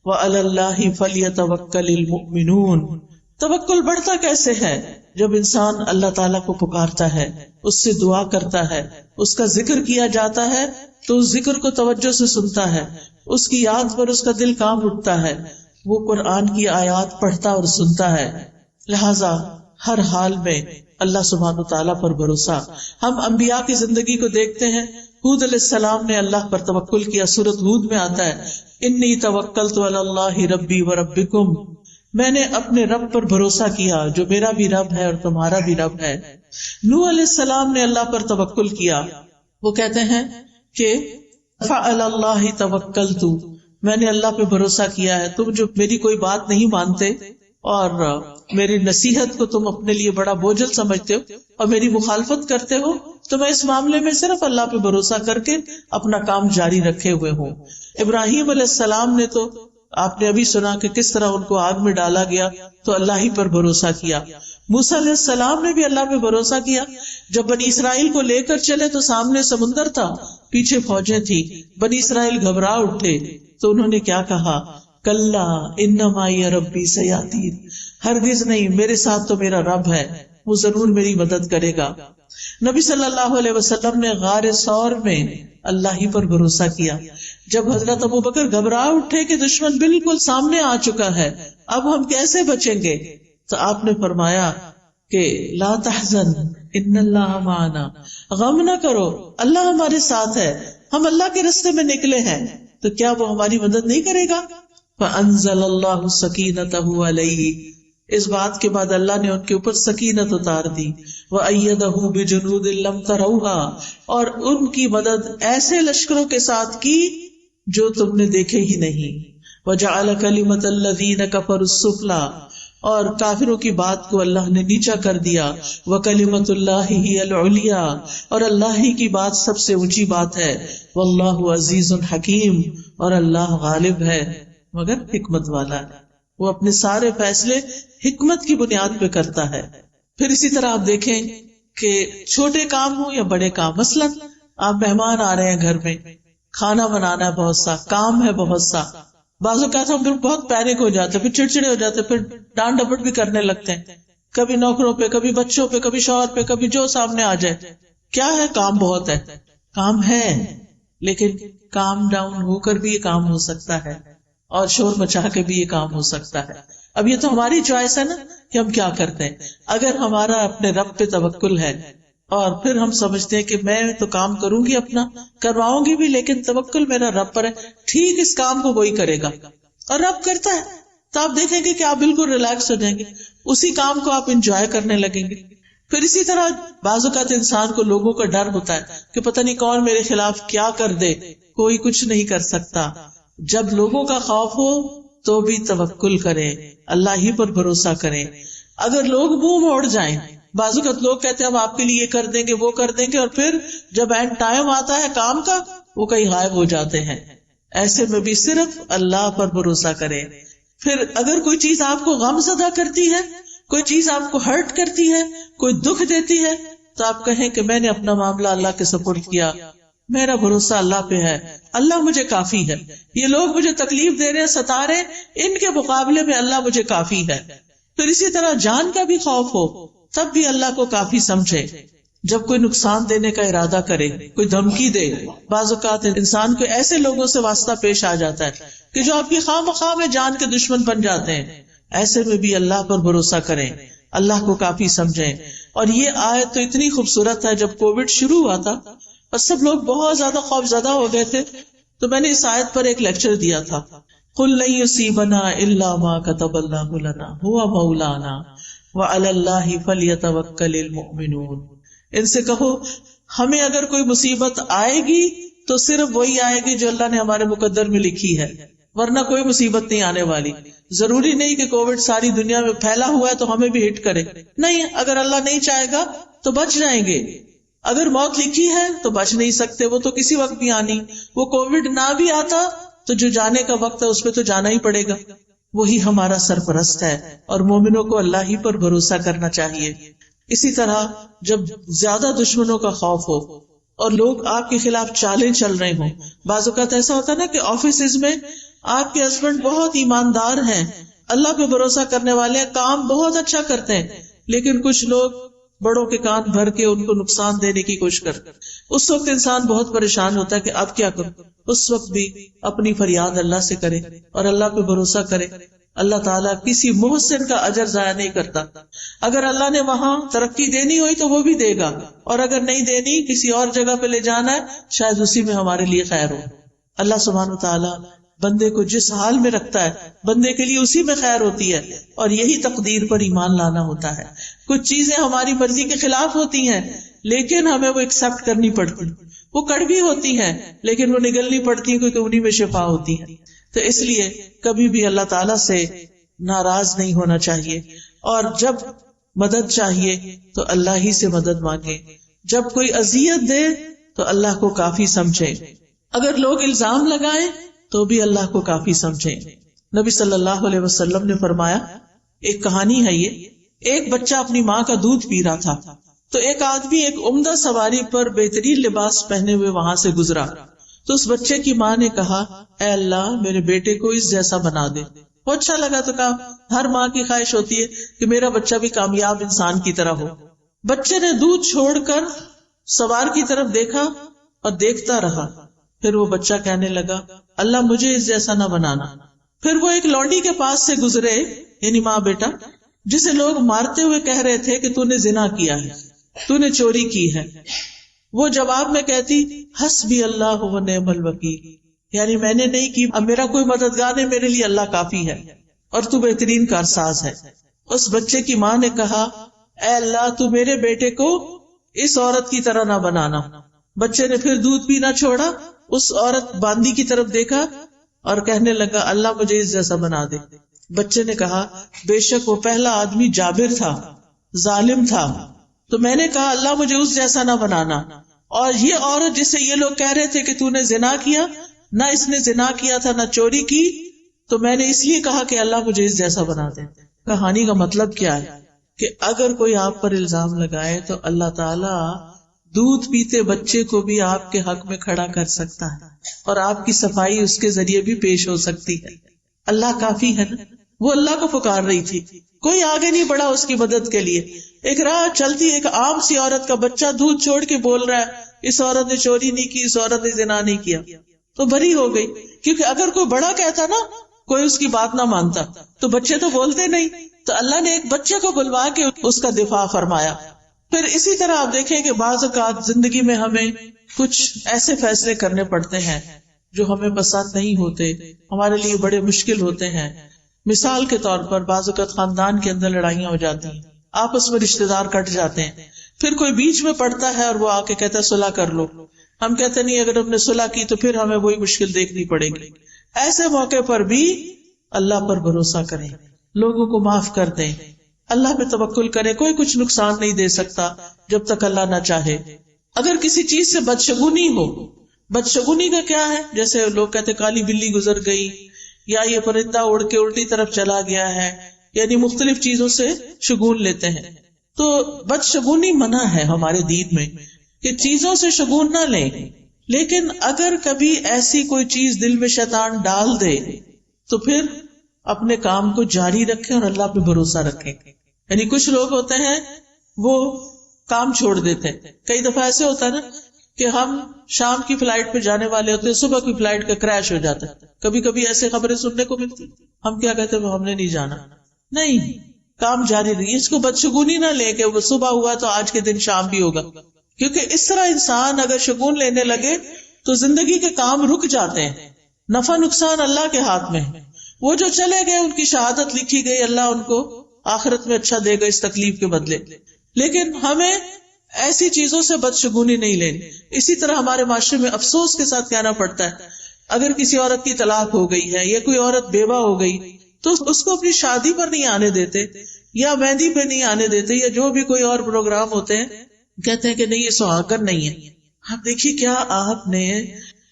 وَعَلَى اللَّهِ فَلْيَتَوَكَّلِ الْمُؤْمِنُونَ، توکل بڑھتا کیسے ہے؟ جب انسان اللہ تعالیٰ کو پکارتا ہے، اس سے دعا کرتا ہے، اس کا ذکر کیا جاتا ہے تو اس ذکر کو توجہ سے سنتا ہے، اس کی یاد پر اس کا دل کانپ اٹھتا ہے، وہ قرآن کی آیات پڑھتا اور سنتا ہے. لہذا ہر حال میں اللہ سبحانہ تعالیٰ پر بھروسہ. ہم انبیاء کی زندگی کو دیکھتے ہیں. ہود علیہ السلام نے اللہ پر توکل کیا. سورۃ ہود میں آتا ہے انی توکلت علی اللہ ربی و ربکم، میں نے اپنے رب پر بھروسہ کیا جو میرا بھی رب ہے اور تمہارا بھی رب ہے. نوح علیہ السلام نے اللہ پر توکل کیا. وہ کہتے ہیں کہ فعلی اللہ توکلت، میں نے اللہ پہ بھروسہ کیا ہے. تم جو میری کوئی بات نہیں مانتے اور میری نصیحت کو تم اپنے لیے بڑا بوجھل سمجھتے ہو اور میری مخالفت کرتے ہو، تو میں اس معاملے میں صرف اللہ پہ بھروسہ کر کے اپنا کام جاری رکھے ہوئے ہوں. ابراہیم علیہ السلام نے تو آپ نے ابھی سنا کہ کس طرح ان کو آگ میں ڈالا گیا تو اللہ ہی پر بھروسہ کیا. موسیٰ علیہ السلام نے بھی اللہ پہ بھروسہ کیا. جب بنی اسرائیل کو لے کر چلے تو سامنے سمندر تھا، پیچھے فوجیں تھی، بنی اسرائیل گھبرا اٹھے تو انہوں نے کیا کہا؟ کلا ان معی ربی سیہدین، ہرگز نہیں، میرے ساتھ تو میرا رب ہے، وہ ضرور میری مدد کرے گا. نبی صلی اللہ علیہ وسلم نے غار ثور میں اللہ ہی پر بھروسہ کیا. جب حضرت ابوبکر گھبرا اٹھے کہ دشمن بالکل سامنے آ چکا ہے، اب ہم کیسے بچیں گے، تو آپ نے فرمایا کہ لا تحزن ان اللہ معنا، غم نہ کرو، اللہ ہمارے ساتھ ہے، ہم اللہ کے راستے میں نکلے ہیں، تو کیا وہ ہماری مدد نہیں کرے گا؟ فانزل اللہ سکینتہ علیہ، اس بات کے بعد اللہ نے ان کے اوپر سکینت اتار دی. وَأَيَّدَهُ بِجُنُودٍ لَّمْ تَرَوْهَا، اور ان کی مدد ایسے لشکروں کے ساتھ کی جو تم نے دیکھے ہی نہیں. وَجَعَلَ كَلِمَةَ الَّذِينَ كَفَرُوا السُّفْلَىٰ، اور کافروں کی بات کو اللہ نے نیچا کر دیا. وَكَلِمَةُ اللَّهِ هِيَ الْعُلْيَا، اور اللہ ہی کی بات سب سے اونچی بات ہے. وَاللَّهُ عَزِيزٌ حَكِيمٌ، اور اللہ غالب ہے مگر حکمت والا ہے، وہ اپنے سارے فیصلے حکمت کی بنیاد پہ کرتا ہے. پھر اسی طرح آپ دیکھیں کہ چھوٹے کام ہوں یا بڑے کام، مثلا آپ مہمان آ رہے ہیں گھر میں، کھانا بنانا ہے، بہت سا کام ہے، بہت سا. بعض اوقات ہم بہت پینک ہو جاتے ہیں، پھر چڑچڑے ہو جاتے ہیں، پھر ڈانٹ ڈپٹ بھی کرنے لگتے ہیں، کبھی نوکروں پہ، کبھی بچوں پہ، کبھی شوہر پہ، کبھی جو سامنے آ جائے. کیا ہے؟ کام بہت ہے. کام ہے لیکن کام ڈاؤن ہو کر بھی یہ کام ہو سکتا ہے، اور شور مچا کے بھی یہ کام ہو سکتا ہے. اب یہ تو ہماری چوائس ہے نا کہ ہم کیا کرتے ہیں. اگر ہمارا اپنے رب پہ توکل ہے اور پھر ہم سمجھتے ہیں کہ میں تو کام کروں گی، اپنا کرواؤں گی بھی، لیکن توکل میرا رب پر ہے، ٹھیک اس کام کو وہی کرے گا اور رب کرتا ہے، تو آپ دیکھیں گے کہ آپ بالکل ریلیکس ہو جائیں گے، اسی کام کو آپ انجوائے کرنے لگیں گے. پھر اسی طرح بعض اوقات انسان کو لوگوں کا ڈر ہوتا ہے کہ پتہ نہیں کون میرے خلاف کیا کر دے، کوئی کچھ نہیں کر سکتا. جب لوگوں کا خوف ہو تو بھی توکل کریں، اللہ ہی پر بھروسہ کریں. اگر لوگ منہ موڑ جائیں، بعض اوقات لوگ کہتے ہیں ہم آپ کے لیے یہ کر دیں گے، وہ کر دیں گے، اور پھر جب اینڈ ٹائم آتا ہے کام کا وہ کہیں غائب ہو جاتے ہیں. ایسے میں بھی صرف اللہ پر بھروسہ کریں. پھر اگر کوئی چیز آپ کو غم زدہ کرتی ہے، کوئی چیز آپ کو ہرٹ کرتی ہے، کوئی دکھ دیتی ہے، تو آپ کہیں کہ میں نے اپنا معاملہ اللہ کے سپرد کیا، میرا بھروسہ اللہ پہ ہے، اللہ مجھے کافی ہے. یہ لوگ مجھے تکلیف دے رہے ہیں، ستا رہے ہیں، ان کے مقابلے میں اللہ مجھے کافی ہے. پھر اسی طرح جان کا بھی خوف ہو تب بھی اللہ کو کافی سمجھے. جب کوئی نقصان دینے کا ارادہ کرے، کوئی دھمکی دے، بعض اوقات انسان کو ایسے لوگوں سے واسطہ پیش آ جاتا ہے کہ جو آپ کی خواہ مخواہ میں جان کے دشمن بن جاتے ہیں. ایسے میں بھی اللہ پر بھروسہ کریں، اللہ کو کافی سمجھیں. اور یہ آیت تو اتنی خوبصورت ہے. جب کووڈ شروع ہوا تھا اور سب لوگ بہت زیادہ خوف زدہ ہو گئے تھے، تو میں نے اس آیت پر ایک لیکچر دیا تھا، قُلْ لَن يُصِيبَنَا إِلَّا مَا كَتَبَ اللَّهُ لَنَا هُوَ مَوْلَانَا وَعَلَى اللَّهِ فَلْيَتَوَكَّلِ الْمُؤْمِنُونَ. ان سے کہو ہمیں اگر کوئی مصیبت آئے گی تو صرف وہی آئے گی جو اللہ نے ہمارے مقدر میں لکھی ہے، ورنہ کوئی مصیبت نہیں آنے والی. ضروری نہیں کہ کووڈ ساری دنیا میں پھیلا ہوا ہے تو ہمیں بھی ہٹ کرے، نہیں، اگر اللہ نہیں چاہے گا تو بچ جائیں گے. اگر موت لکھی ہے تو بچ نہیں سکتے، وہ تو کسی وقت بھی آنی. وہ کووڈ نہ بھی آتا تو جو جانے کا وقت ہے اس پہ تو جانا ہی پڑے گا. وہی ہمارا سرپرست ہے، اور مومنوں کو اللہ ہی پر بھروسہ کرنا چاہیے. اسی طرح جب زیادہ دشمنوں کا خوف ہو اور لوگ آپ کے خلاف چالیں چل رہے ہوں، بعض اوقات ایسا ہوتا ہے نا کہ آفیسز میں آپ کے ہسبینڈ بہت ایماندار ہیں، اللہ پہ بھروسہ کرنے والے ہیں، کام بہت اچھا کرتے ہیں، لیکن کچھ لوگ بڑوں کے کان بھر کے ان کو نقصان دینے کی کوشش کرتے. اس وقت انسان بہت پریشان ہوتا ہے کہ اب کیا کروں. اس وقت بھی اپنی فریاد اللہ سے کرے اور اللہ پہ بھروسہ کرے. اللہ تعالیٰ کسی محسن کا اجر ضائع نہیں کرتا. اگر اللہ نے وہاں ترقی دینی ہوئی تو وہ بھی دے گا، اور اگر نہیں دینی، کسی اور جگہ پہ لے جانا ہے، شاید اسی میں ہمارے لیے خیر ہو. اللہ سبحانہ وتعالیٰ بندے کو جس حال میں رکھتا ہے بندے کے لیے اسی میں خیر ہوتی ہے، اور یہی تقدیر پر ایمان لانا ہوتا ہے. کچھ چیزیں ہماری مرضی کے خلاف ہوتی ہیں لیکن ہمیں وہ ایکسپٹ کرنی پڑتی، وہ کڑوی ہوتی ہیں لیکن وہ نگلنی پڑتی کیونکہ انہی میں شفا ہوتی ہے. تو اس لیے کبھی بھی اللہ تعالیٰ سے ناراض نہیں ہونا چاہیے، اور جب مدد چاہیے تو اللہ ہی سے مدد مانگے. جب کوئی اذیت دے تو اللہ کو کافی سمجھے. اگر لوگ الزام لگائیں تو بھی اللہ کو کافی سمجھیں. نبی صلی اللہ علیہ وسلم نے فرمایا، ایک کہانی ہے یہ، ایک بچہ اپنی ماں کا دودھ پی رہا تھا تو ایک آدمی ایک عمدہ سواری پر بہترین لباس پہنے ہوئے وہاں سے گزرا. تو اس بچے کی ماں نے کہا، اے اللہ میرے بیٹے کو اس جیسا بنا دے. وہ اچھا لگا تو کہا، ہر ماں کی خواہش ہوتی ہے کہ میرا بچہ بھی کامیاب انسان کی طرح ہو. بچے نے دودھ چھوڑ کر سوار کی طرف دیکھا اور دیکھتا رہا. پھر وہ بچہ کہنے لگا، اللہ مجھے اس جیسا نہ بنانا. پھر وہ ایک لونڈی کے پاس سے گزرے، یعنی ماں بیٹا، جسے لوگ مارتے ہوئے کہہ رہے تھے کہ تو نے زنا کیا ہے، تو نے چوری کی ہے. وہ جواب میں کہتی، حسبی اللہ و نعم الوکیل، یعنی میں نے نہیں کی، اب میرا کوئی مددگار نہیں، میرے لیے اللہ کافی ہے اور تو بہترین کارساز ہے. اس بچے کی ماں نے کہا اے اللہ تو میرے بیٹے کو اس عورت کی طرح نہ بنانا. بچے نے پھر دودھ پینا چھوڑا, اس عورت باندی کی طرف دیکھا اور کہنے لگا اللہ مجھے اس جیسا بنا دے. بچے نے کہا بے شک وہ پہلا آدمی جابر تھا, ظالم تھا, تو میں نے کہا اللہ مجھے اس جیسا نہ بنانا. اور یہ عورت جس سے یہ لوگ کہہ رہے تھے کہ تو نے زنا کیا, نہ اس نے زنا کیا تھا نہ چوری کی, تو میں نے اس لیے کہا کہ اللہ مجھے اس جیسا بنا دے. کہانی کا مطلب کیا ہے کہ اگر کوئی آپ پر الزام لگائے تو اللہ تعالیٰ دودھ پیتے بچے کو بھی آپ کے حق میں کھڑا کر سکتا ہے اور آپ کی صفائی اس کے ذریعے بھی پیش ہو سکتی ہے. اللہ کافی ہے نا. وہ اللہ کو پکار رہی تھی, کوئی آگے نہیں بڑھا اس کی مدد کے لیے. ایک راہ چلتی ایک عام سی عورت کا بچہ دودھ چھوڑ کے بول رہا ہے اس عورت نے چوری نہیں کی, اس عورت نے زنا نہیں کیا, تو بری ہو گئی. کیونکہ اگر کوئی بڑا کہتا نا, کوئی اس کی بات نہ مانتا, تو بچے تو بولتے نہیں, تو اللہ نے ایک بچے کو بلوا کے اس کا دفاع فرمایا. پھر اسی طرح آپ دیکھیں کہ بعض اوقات زندگی میں ہمیں کچھ ایسے فیصلے کرنے پڑتے ہیں جو ہمیں پسند نہیں ہوتے, ہمارے لیے بڑے مشکل ہوتے ہیں. مثال کے طور پر بعض اوقات خاندان کے اندر لڑائیاں ہو جاتی ہیں, آپس میں رشتے دار کٹ جاتے ہیں, پھر کوئی بیچ میں پڑتا ہے اور وہ آ کے کہتا ہے صلح کر لو. ہم کہتے نہیں اگر ہم نے صلح کی تو پھر ہمیں وہی مشکل دیکھنی پڑے گی. ایسے موقع پر بھی اللہ پر بھروسہ کریں, لوگوں کو معاف کر دیں, اللہ پہ توکل کریں. کوئی کچھ نقصان نہیں دے سکتا جب تک اللہ نہ چاہے. اگر کسی چیز سے بدشگونی ہو, بدشگونی کا کیا ہے, جیسے لوگ کہتے کالی بلی گزر گئی, یا یہ پرندہ اڑ کے الٹی طرف چلا گیا ہے, یعنی مختلف چیزوں سے شگون لیتے ہیں. تو بدشگونی منع ہے ہمارے دین میں کہ چیزوں سے شگون نہ لیں. لیکن اگر کبھی ایسی کوئی چیز دل میں شیطان ڈال دے تو پھر اپنے کام کو جاری رکھیں اور اللہ پہ بھروسہ رکھیں. یعنی کچھ لوگ ہوتے ہیں وہ کام چھوڑ دیتے ہیں. کئی دفعہ ایسے ہوتا ہے نا کہ ہم شام کی فلائٹ پہ جانے والے ہوتے ہیں, صبح کی فلائٹ کا کریش ہو جاتا ہے. کبھی کبھی ایسے خبریں سننے کو ملتی, ہم کیا کہتے ہیں ہم نے نہیں جانا. نہیں, کام جاری رہی. اس کو بدشگونی نہ لے کہ وہ صبح ہوا تو آج کے دن شام بھی ہوگا, کیونکہ اس طرح انسان اگر شگون لینے لگے تو زندگی کے کام رک جاتے ہیں. نفع نقصان اللہ کے ہاتھ میں ہے. وہ جو چلے گئے ان کی شہادت لکھی گئی, اللہ ان کو آخرت میں اچھا دے گا اس تکلیف کے بدلے. لیکن ہمیں ایسی چیزوں سے بدشگونی نہیں لینی. اسی طرح ہمارے معاشرے میں افسوس کے ساتھ کہنا پڑتا ہے اگر کسی عورت کی طلاق ہو گئی ہے یا کوئی عورت بیوہ ہو گئی تو اس کو اپنی شادی پر نہیں آنے دیتے, یا مہندی پہ نہیں آنے دیتے, یا جو بھی کوئی اور پروگرام ہوتے ہیں کہتے ہیں کہ نہیں یہ سہاگن نہیں ہے. آپ دیکھیے کیا آپ نے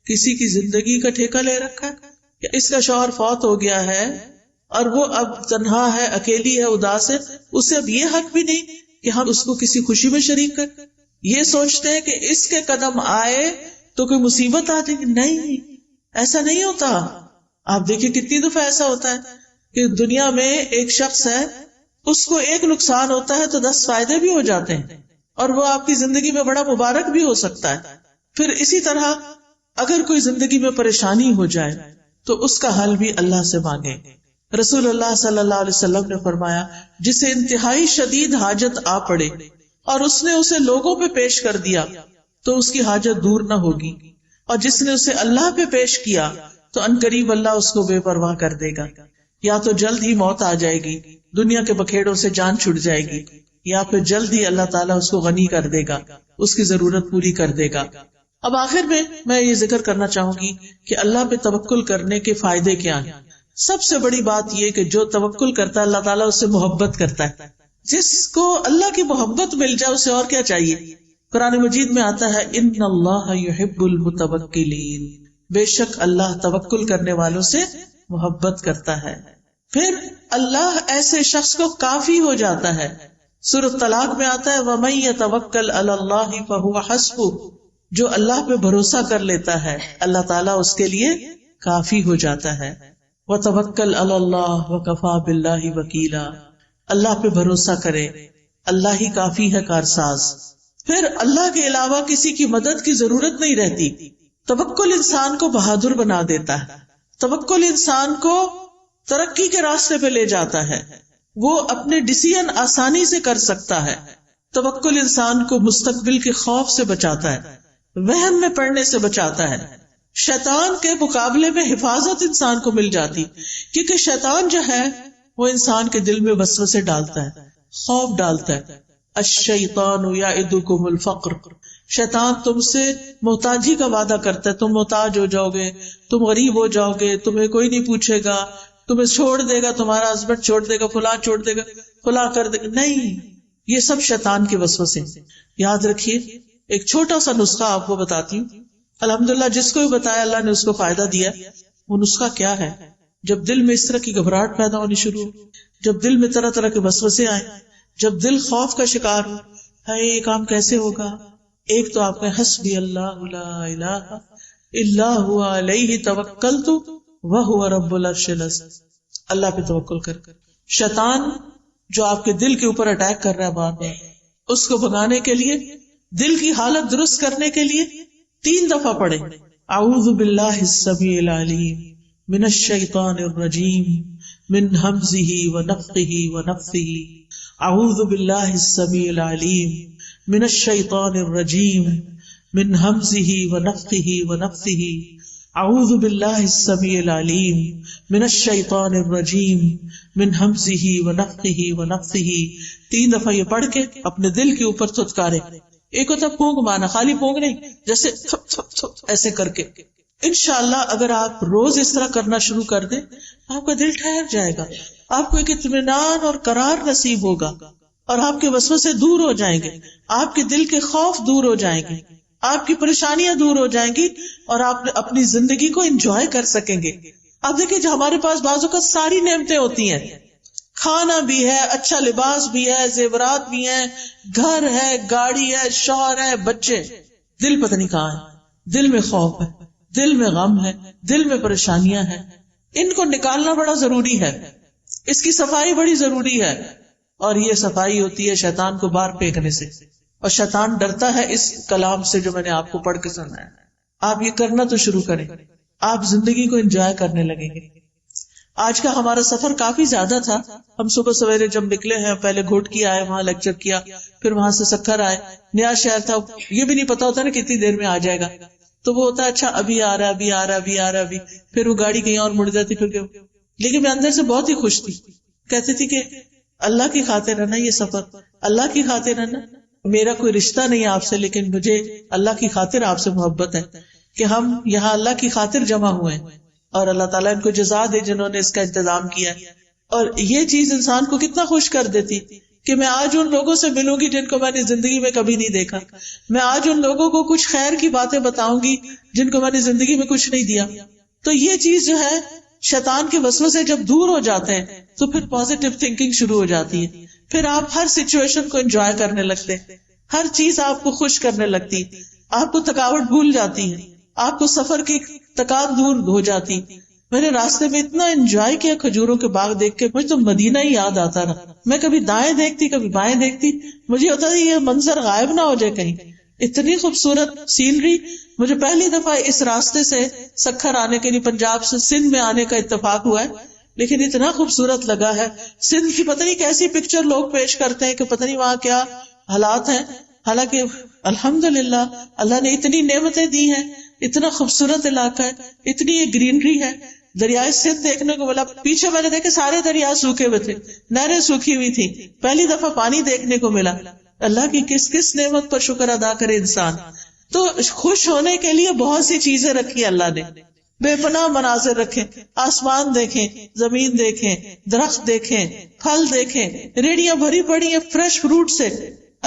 کسی کی زندگی کا ٹھیکہ لے رکھا ہے. اس کا شوہر فوت ہو گیا ہے اور وہ اب تنہا ہے, اکیلی ہے, اداس ہے, اسے اب یہ حق بھی نہیں کہ ہم اس کو کسی خوشی میں شریک کر. یہ سوچتے ہیں کہ اس کے قدم آئے تو کوئی مصیبت آ جائے گی. نہیں, ایسا نہیں ہوتا. آپ دیکھیں کتنی دفعہ ایسا ہوتا ہے کہ دنیا میں ایک شخص ہے, اس کو ایک نقصان ہوتا ہے تو 10 فائدے بھی ہو جاتے ہیں, اور وہ آپ کی زندگی میں بڑا مبارک بھی ہو سکتا ہے. پھر اسی طرح اگر کوئی زندگی میں پریشانی ہو جائے تو اس کا حل بھی اللہ سے مانگے. رسول اللہ صلی اللہ علیہ وسلم نے فرمایا جسے انتہائی شدید حاجت آ پڑے اور اس نے اسے لوگوں پہ پیش کر دیا تو اس کی حاجت دور نہ ہوگی, اور جس نے اسے اللہ پہ پیش کیا تو عنقریب اللہ اس کو بے پرواہ کر دے گا. یا تو جلد ہی موت آ جائے گی, دنیا کے بکھیڑوں سے جان چھٹ جائے گی, یا پھر جلد ہی اللہ تعالیٰ اس کو غنی کر دے گا, اس کی ضرورت پوری کر دے گا. اب آخر میں یہ ذکر کرنا چاہوں گی کہ اللہ پہ توکل کرنے کے فائدے کیا ہیں. سب سے بڑی بات یہ کہ جو توکل کرتا ہے اللہ تعالیٰ اس سے محبت کرتا ہے. جس کو اللہ کی محبت مل جائے اسے اور کیا چاہیے. قرآن مجید میں آتا ہے ان اللہ یحب المتوکلین, بے شک اللہ توکل کرنے والوں سے محبت کرتا ہے. پھر اللہ ایسے شخص کو کافی ہو جاتا ہے. سورۃ طلاق میں آتا ہے وَمَن يَتَوَکَّلْ عَلَى اللَّهِ فَهُوَ حَسْبُهُ, جو اللہ پہ بھروسہ کر لیتا ہے اللہ تعالیٰ اس کے لیے کافی ہو جاتا ہے. وَتَوَکَّلْ عَلَى اللَّهِ وَكَفَى بِاللَّهِ وَكِيلًا, اللہ پہ بھروسہ کرے, اللہ ہی کافی ہے کارساز. پھر اللہ کے علاوہ کسی کی مدد کی ضرورت نہیں رہتی. توکل انسان کو بہادر بنا دیتا ہے, توکل انسان کو ترقی کے راستے پہ لے جاتا ہے, وہ اپنے ڈیسیژن آسانی سے کر سکتا ہے. توکل انسان کو مستقبل کے خوف سے بچاتا ہے, وہم میں پڑنے سے بچاتا ہے. شیطان کے مقابلے میں حفاظت انسان کو مل جاتی, کیونکہ شیطان جو ہے وہ انسان کے دل میں وسوسے ڈالتا ہے، خوف ڈالتا ہے. الشیطان یعدکم الفقر، شیطان تم سے محتاجی کا وعدہ کرتا ہے، تم محتاج ہو جاؤ گے، تم غریب ہو جاؤ گے، تمہیں کوئی نہیں پوچھے گا، تمہیں چھوڑ دے گا، تمہارا ہسبینڈ چھوڑ دے گا، فلاں چھوڑ دے گا، فلاں کر دے گا. نہیں، یہ سب شیطان کے وسوسے. یاد رکھیے، ایک چھوٹا سا نسخہ آپ کو بتاتی ہوں. الحمدللہ جس کو بھی بتایا اللہ نے اس کو فائدہ دیا. وہ نسخہ کیا ہے؟ جب دل میں اس طرح کی گھبراہٹ پیدا ہونی شروع ہو، جب دل میں طرح طرح کے وسوسے آئیں، جب دل خوف کا شکار ہو، ہے یہ کام کیسے ہوگا، ایک تو آپ کہیں حسبی اللہ لا الہ الا هو علیہ توکلت وہو رب العرش العظیم. اللہ پہ توکل کر. شیطان جو آپ کے دل کے اوپر اٹیک کر رہا ہے بار بار، اس کو بھگانے کے لیے، دل کی حالت درست کرنے کے لیے 3 دفعہ پڑھیں اعوذ باللہ السمیع العلیم من الشیطان الرجیم من ہمزہ ونفخہ ونفثہ. اعوذ باللہ السمیع العلیم من الشیطان الرجیم من ہمزہ ونفخہ ونفثہ. اعوذ باللہ السمیع العلیم من الشیطان الرجیم من ہمزہ ونفخہ ونفثہ. 3 دفعہ یہ پڑھ کے اپنے دل کے اوپر تھتکارے. ایک ہوتا پونک مانا، خالی پونک نہیں، جیسے تھپ تھپ تھپ ایسے کر کے. انشاءاللہ اگر آپ روز اس طرح کرنا شروع کر دیں، آپ کا دل ٹھہر جائے گا، آپ کو ایک اطمینان اور قرار نصیب ہوگا، اور آپ کے وسوسے دور ہو جائیں گے، آپ کے دل کے خوف دور ہو جائیں گے، آپ کی پریشانیاں دور ہو جائیں گی، اور آپ اپنی زندگی کو انجوائے کر سکیں گے. آپ دیکھیں جو ہمارے پاس بعضوں کا ساری نعمتیں ہوتی ہیں، کھانا بھی ہے، اچھا لباس بھی ہے، زیورات بھی ہیں، گھر ہے، گاڑی ہے، شوہر ہے، بچے، دل پتہ نہیں کہاں ہے. دل میں خوف ہے، دل میں غم ہے، دل میں پریشانیاں ہیں. ان کو نکالنا بڑا ضروری ہے، اس کی صفائی بڑی ضروری ہے. اور یہ صفائی ہوتی ہے شیطان کو باہر پھینکنے سے. اور شیطان ڈرتا ہے اس کلام سے جو میں نے آپ کو پڑھ کے سنایا. آپ یہ کرنا تو شروع کریں، آپ زندگی کو انجوائے کرنے لگیں گے. آج کا ہمارا سفر کافی زیادہ تھا. ہم صبح سویرے جب نکلے ہیں، پہلے گھوٹکی آئے، وہاں لیکچر کیا، پھر وہاں سے سکھر آئے. نیا شہر تھا، یہ بھی نہیں پتا ہوتا نا کتنی دیر میں آ جائے گا، تو وہ ہوتا ہے اچھا ابھی آ رہا، ابھی آ رہا، ابھی آ رہا، ابھی. پھر وہ گاڑی کہیں اور مڑ جاتی. پھر لیکن میں اندر سے بہت ہی خوش تھی، کہتی تھی کہ اللہ کی خاطر ہے نا یہ سفر، اللہ کی خاطر ہے نا. میرا کوئی رشتہ نہیں آپ سے، لیکن مجھے اللہ کی خاطر آپ سے محبت ہے کہ ہم یہاں اللہ کی خاطر جمع ہوئے ہیں. اور اللہ تعالیٰ ان کو جزا دے جنہوں نے اس کا انتظام کیا ہے. اور یہ چیز انسان کو کتنا خوش کر دیتی کہ میں آج ان لوگوں سے ملوں گی جن کو میں نے زندگی میں کبھی نہیں دیکھا. میں آج ان لوگوں کو کچھ خیر کی باتیں بتاؤں گی جن کو میں نے زندگی میں کچھ نہیں دیا. تو یہ چیز جو ہے، شیطان کے وسوسے جب دور ہو جاتے ہیں تو پھر پازیٹیو تھنکنگ شروع ہو جاتی ہے. پھر آپ ہر سچویشن کو انجوائے کرنے لگتے، ہر چیز آپ کو خوش کرنے لگتی، آپ کو تھکاوٹ بھول جاتی ہے، آپ کو سفر کی تکان دور ہو جاتی. میں نے راستے میں اتنا انجوائے کیا کھجوروں کے باغ دیکھ کے، مجھے تو مدینہ ہی یاد آتا رہا. میں کبھی دائیں دیکھتی، کبھی بائیں دیکھتی، مجھے ہوتا تھا یہ منظر غائب نہ ہو جائے کہیں. اتنی خوبصورت سینری. مجھے پہلی دفعہ اس راستے سے سکھر آنے کے لیے پنجاب سے سندھ میں آنے کا اتفاق ہوا ہے، لیکن اتنا خوبصورت لگا ہے. سندھ کی پتہ نہیں کیسی پکچر لوگ پیش کرتے ہیں کہ پتہ نہیں وہاں کیا حالات ہیں، حالانکہ الحمدللہ اللہ نے اتنی نعمتیں دی ہیں، اتنا خوبصورت علاقہ ہے، اتنی یہ گرینری ہے. دریائے سندھ دیکھنے کو ملا. پیچھے میں نے دیکھے سارے دریا سوکھے ہوئے تھے، نہریں سوکھی ہوئی تھی. پہلی دفعہ پانی دیکھنے کو ملا. اللہ کی کس کس نعمت پر شکر ادا کرے انسان. تو خوش ہونے کے لیے بہت سی چیزیں رکھی اللہ نے، بے پناہ مناظر رکھے. آسمان دیکھیں، زمین دیکھیں، درخت دیکھیں، پھل دیکھیں، ریڑیاں بھری پڑی ہیں فریش فروٹ سے.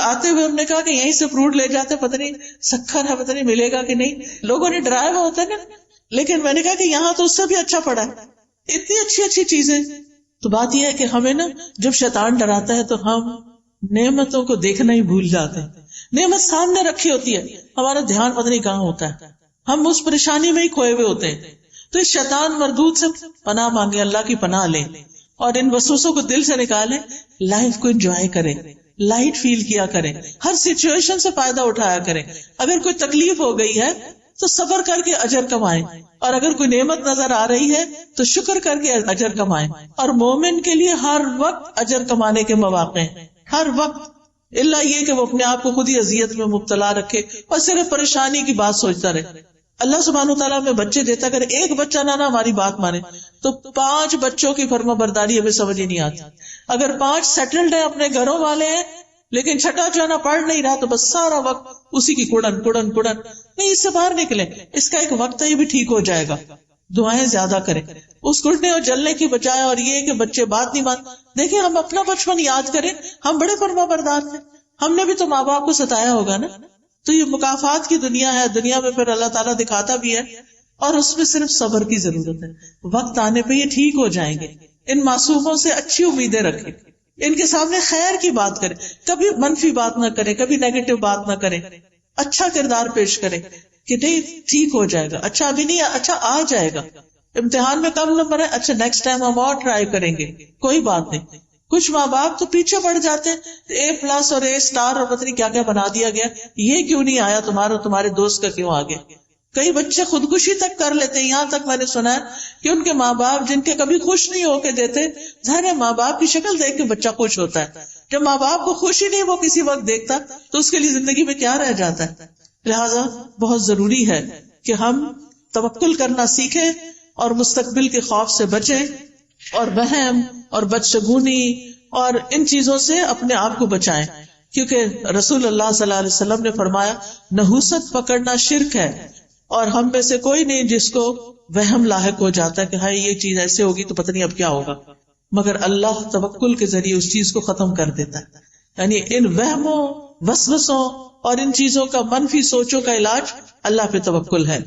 آتے ہوئے ہم نے کہا کہ یہیں سے فروٹ لے جاتے، پتہ نہیں سکھر ہے، پتہ نہیں ملے گا کہ نہیں. لوگوں نے ڈرایا ہوا ہوتا ہے نا، لیکن میں نے کہا کہ یہاں تو اس سے بھی اچھا پڑا ہے، اتنی اچھی اچھی چیزیں. تو بات یہ ہے کہ ہمیں نا جب شیطان ڈراتا ہے تو ہم نعمتوں کو دیکھنا ہی بھول جاتے ہیں. نعمت سامنے رکھی ہوتی ہے، ہمارا دھیان پتہ نہیں کہاں ہوتا ہے، ہم اس پریشانی میں ہی کھوئے ہوئے ہوتے ہیں. تو اس شیطان مردود سے پناہ مانگے، اللہ کی پناہ لیں، اور ان وسوسوں کو دل سے نکالیں. لائف کو انجوائے کریں، لائٹ فیل کیا کریں، ہر سچویشن سے فائدہ اٹھایا کریں. اگر کوئی تکلیف ہو گئی ہے تو صبر کر کے اجر کمائیں، اور اگر کوئی نعمت نظر آ رہی ہے تو شکر کر کے اجر کمائیں. اور مومن کے لیے ہر وقت اجر کمانے کے مواقع ہیں، ہر وقت، اللہ یہ کہ وہ اپنے آپ کو خود ہی اذیت میں مبتلا رکھے اور صرف پریشانی کی بات سوچتا رہے. اللہ سبحانہ وتعالیٰ ہمیں بچے دیتا، اگر ایک بچہ نہ ہماری بات مانے تو 5 بچوں کی فرما برداری ہمیں سمجھ ہی نہیں آتی. اگر 5 سیٹلڈ ہیں، اپنے گھروں والے ہیں، لیکن چھٹا جو ہے نا پڑھ نہیں رہا، تو بس سارا وقت اسی کی کڑن کڑن کڑن. نہیں، اس سے باہر نکلیں، اس کا ایک وقت ہے، یہ بھی ٹھیک ہو جائے گا. دعائیں زیادہ کریں اس گھٹنے اور جلنے کی بجائے. اور یہ کہ بچے بات نہیں مان، دیکھیں ہم اپنا بچپن یاد کریں، ہم بڑے فرما بردار تھے، ہم نے بھی تو ماں باپ کو ستایا ہوگا نا. تو یہ مکافات کی دنیا ہے، دنیا میں پھر اللہ تعالیٰ دکھاتا بھی ہے، اور اس میں صرف صبر کی ضرورت ہے. وقت آنے پہ یہ ٹھیک ہو جائیں گے. ان معصوموں سے اچھی امیدیں رکھیں، ان کے سامنے خیر کی بات کریں، کبھی منفی بات نہ کریں، کبھی نیگیٹو بات نہ کریں، اچھا کردار پیش کریں کہ نہیں ٹھیک ہو جائے گا، اچھا ابھی نہیں، اچھا آ جائے گا. امتحان میں کم نمبر ہے، اچھا نیکسٹ ٹائم ہم اور ٹرائی کریں گے، کوئی بات نہیں. کچھ ماں باپ تو پیچھے پڑ جاتے ہیں، A+ اور A* اور پتہ نہیں کیا کیا بنا دیا گیا، یہ کیوں نہیں آیا تمہارے دوست کا کیوں آ گیا. کئی بچے خودکشی تک کر لیتے ہیں. یہاں تک میں نے سنا ہے کہ ان کے ماں باپ جن کے کبھی خوش نہیں ہو کے دیتے، ظاہر ہے ماں باپ کی شکل دیکھ کے بچہ خوش ہوتا ہے. جب ماں باپ کو خوشی نہیں وہ کسی وقت دیکھتا تو اس کے لیے زندگی میں کیا رہ جاتا ہے. لہٰذا بہت ضروری ہے کہ ہم توکل کرنا سیکھیں اور مستقبل کے خوف سے بچیں، اور وہم اور بدشگونی اور ان چیزوں سے اپنے آپ کو بچائیں. کیونکہ رسول اللہ صلی اللہ علیہ وسلم نے فرمایا نحوست پکڑنا شرک ہے، اور ہم میں سے کوئی نہیں جس کو وہم لاحق ہو جاتا ہے کہ ہاں یہ چیز ایسے ہوگی تو پتہ نہیں اب کیا ہوگا، مگر اللہ توکل کے ذریعے اس چیز کو ختم کر دیتا ہے. یعنی ان وہموں، وسوسوں اور ان چیزوں کا، منفی سوچوں کا علاج اللہ پہ توکل ہے.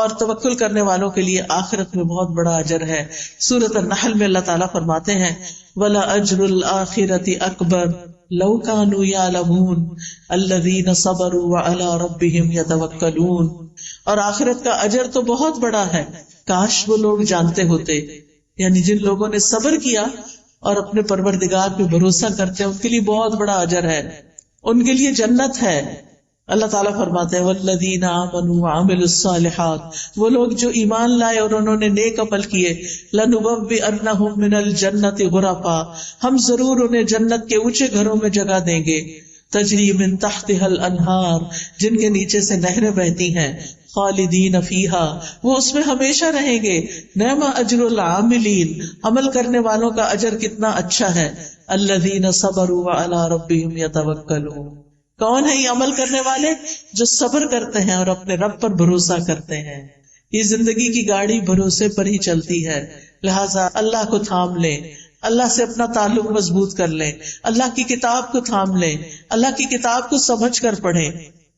اور توکل کرنے والوں کے لیے آخرت میں بہت بڑا اجر ہے. سورۃ النحل میں اللہ تعالیٰ فرماتے ہیں وَلَأَجْرُ الْآخِرَةِ أَكْبَرُ لَوْ كَانُوا يَعْلَمُونَ الَّذِينَ صَبَرُوا وَعَلَىٰ رَبِّهِمْ يَتَوَكَّلُونَ. اور آخرت کا اجر تو بہت بڑا ہے، کاش وہ لوگ جانتے ہوتے. یعنی جن لوگوں نے صبر کیا اور اپنے پروردگار پہ بھروسہ کرتے ہیں، ان کے لیے بہت بڑا اجر ہے، ان کے لیے جنت ہے. اللہ تعالیٰ فرماتے ہیں والذین آمنوا وعملوا الصالحات، وہ لوگ جو ایمان لائے اور انہوں نے نیک عمل کیے، لنبوئنہم من الجنۃ غرفا، ہم ضرور انہیں جنت کے اونچے گھروں میں جگہ دیں گے، تجری من تحتها الانہار، جن کے نیچے سے نہریں بہتی ہیں، خالدین فیہا، وہ اس میں ہمیشہ رہیں گے. نعم اجر العاملین، عمل کرنے والوں کا اجر کتنا اچھا ہے. الذین صبروا وعلی ربہم یتوکلون، کون ہے یہ عمل کرنے والے؟ جو صبر کرتے ہیں اور اپنے رب پر بھروسہ کرتے ہیں. یہ زندگی کی گاڑی بھروسے پر ہی چلتی ہے، لہٰذا اللہ کو تھام لیں، اللہ سے اپنا تعلق مضبوط کر لیں، اللہ کی کتاب کو تھام لیں، اللہ کی کتاب کو سمجھ کر پڑھیں.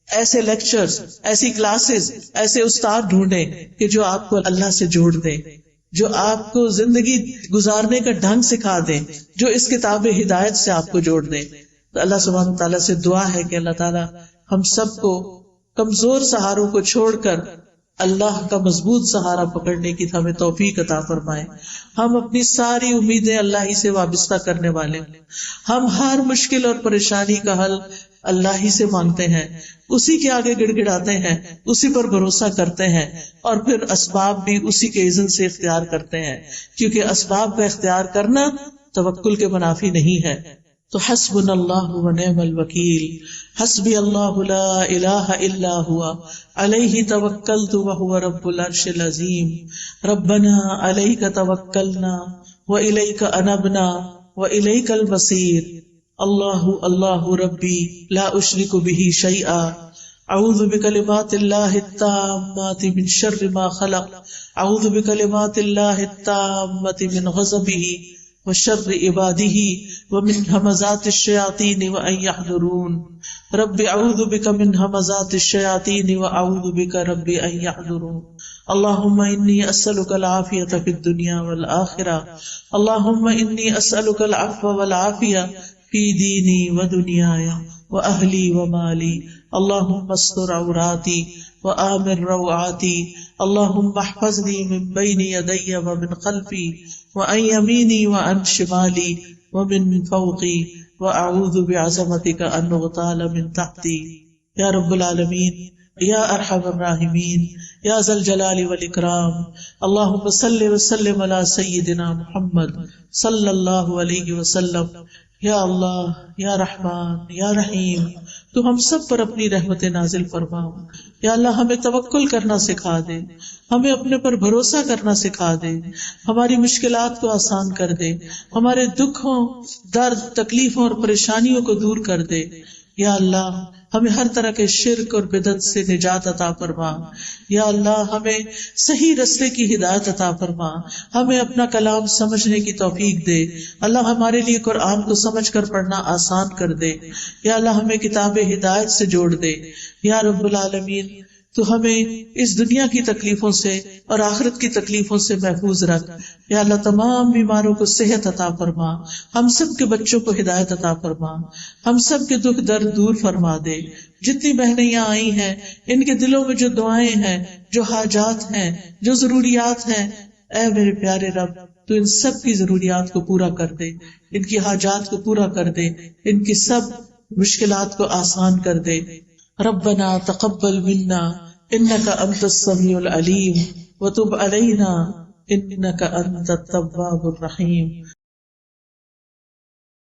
ایسے لیکچرز، ایسی کلاسز، ایسے استاد ڈھونڈیں کہ جو آپ کو اللہ سے جوڑ دیں، جو آپ کو زندگی گزارنے کا ڈھنگ سکھا دیں، جو اس کتاب ہدایت سے آپ کو جوڑ دیں. تو اللہ سبحانہ تعالیٰ سے دعا ہے کہ اللہ تعالیٰ ہم سب کو کمزور سہاروں کو چھوڑ کر اللہ کا مضبوط سہارا پکڑنے کی ہمیں توفیق عطا فرمائے. ہم اپنی ساری امیدیں اللہ ہی سے وابستہ کرنے والے، ہم ہر مشکل اور پریشانی کا حل اللہ ہی سے مانگتے ہیں، اسی کے آگے گڑ گڑاتے ہیں، اسی پر بھروسہ کرتے ہیں، اور پھر اسباب بھی اسی کے اذن سے اختیار کرتے ہیں، کیونکہ اسباب کا اختیار کرنا توکل کے منافی نہیں ہے. تو حسبنا اللہ ونعم الوکیل، حسبی اللہ لا الہ الا ہوا علیہ توکلت وہو رب العرش العظیم. ربنا علیک توکلنا والیک انبنا والیک المصیر. اللہ اللہ ربی لا اشرک بہ شیئا، اعوذ بکلمات اللہ التامات من شر ما خلق، اعوذ بکلمات اللہ التامات من غضبہ وشر عباده ومن همزات الشياطين وان يحضرون. رب اعوذ بك من همزات الشياطين واعوذ بك رب ان يحضرون. اللهم اني اسالك العافيه في الدنيا والاخره، اللهم اني اسالك العفو والعافيه في ديني ودنياي واهلي ومالي. اللهم استر عوراتي وآمن روعاتي، اللهم احفظني من بين يدي ومن خلفي وعن يميني وعن شمالي ومن فوقي وأعوذ بعظمتك أن أغتال من تحتي. یا رب العالمین، یا ارحم الراحمین، یا ذا الجلال والإکرام، اللهم صل وسلم على سیدنا محمد صلی اللہ علیہ وسلم. یا اللہ یا رحمان یا رحیم، تو ہم سب پر اپنی رحمت نازل فرما۔ یا اللہ ہمیں توکل کرنا سکھا دے، ہمیں اپنے پر بھروسہ کرنا سکھا دے، ہماری مشکلات کو آسان کر دے، ہمارے دکھوں، درد، تکلیفوں اور پریشانیوں کو دور کر دے۔ یا اللہ ہمیں ہر طرح کے شرک اور بدعت سے نجات عطا فرما۔ یا اللہ ہمیں صحیح رستے کی ہدایت عطا فرما، ہمیں اپنا کلام سمجھنے کی توفیق دے۔ اللہ ہمارے لیے قرآن کو سمجھ کر پڑھنا آسان کر دے۔ یا اللہ ہمیں کتاب ہدایت سے جوڑ دے۔ یا رب العالمین تو ہمیں اس دنیا کی تکلیفوں سے اور آخرت کی تکلیفوں سے محفوظ رکھ۔ یا اللہ تمام بیماروں کو صحت عطا فرما، ہم سب کے بچوں کو ہدایت عطا فرما، ہم سب کے دکھ درد دور فرما دے۔ جتنی بہنیں یہاں آئی ہیں ان کے دلوں میں جو دعائیں ہیں، جو حاجات ہیں، جو ضروریات ہیں، اے میرے پیارے رب تو ان سب کی ضروریات کو پورا کر دے، ان کی حاجات کو پورا کر دے، ان کی سب مشکلات کو آسان کر دے۔ ربنا تقبل منا انك انت السميع العليم وتب علينا انك انت التواب الرحيم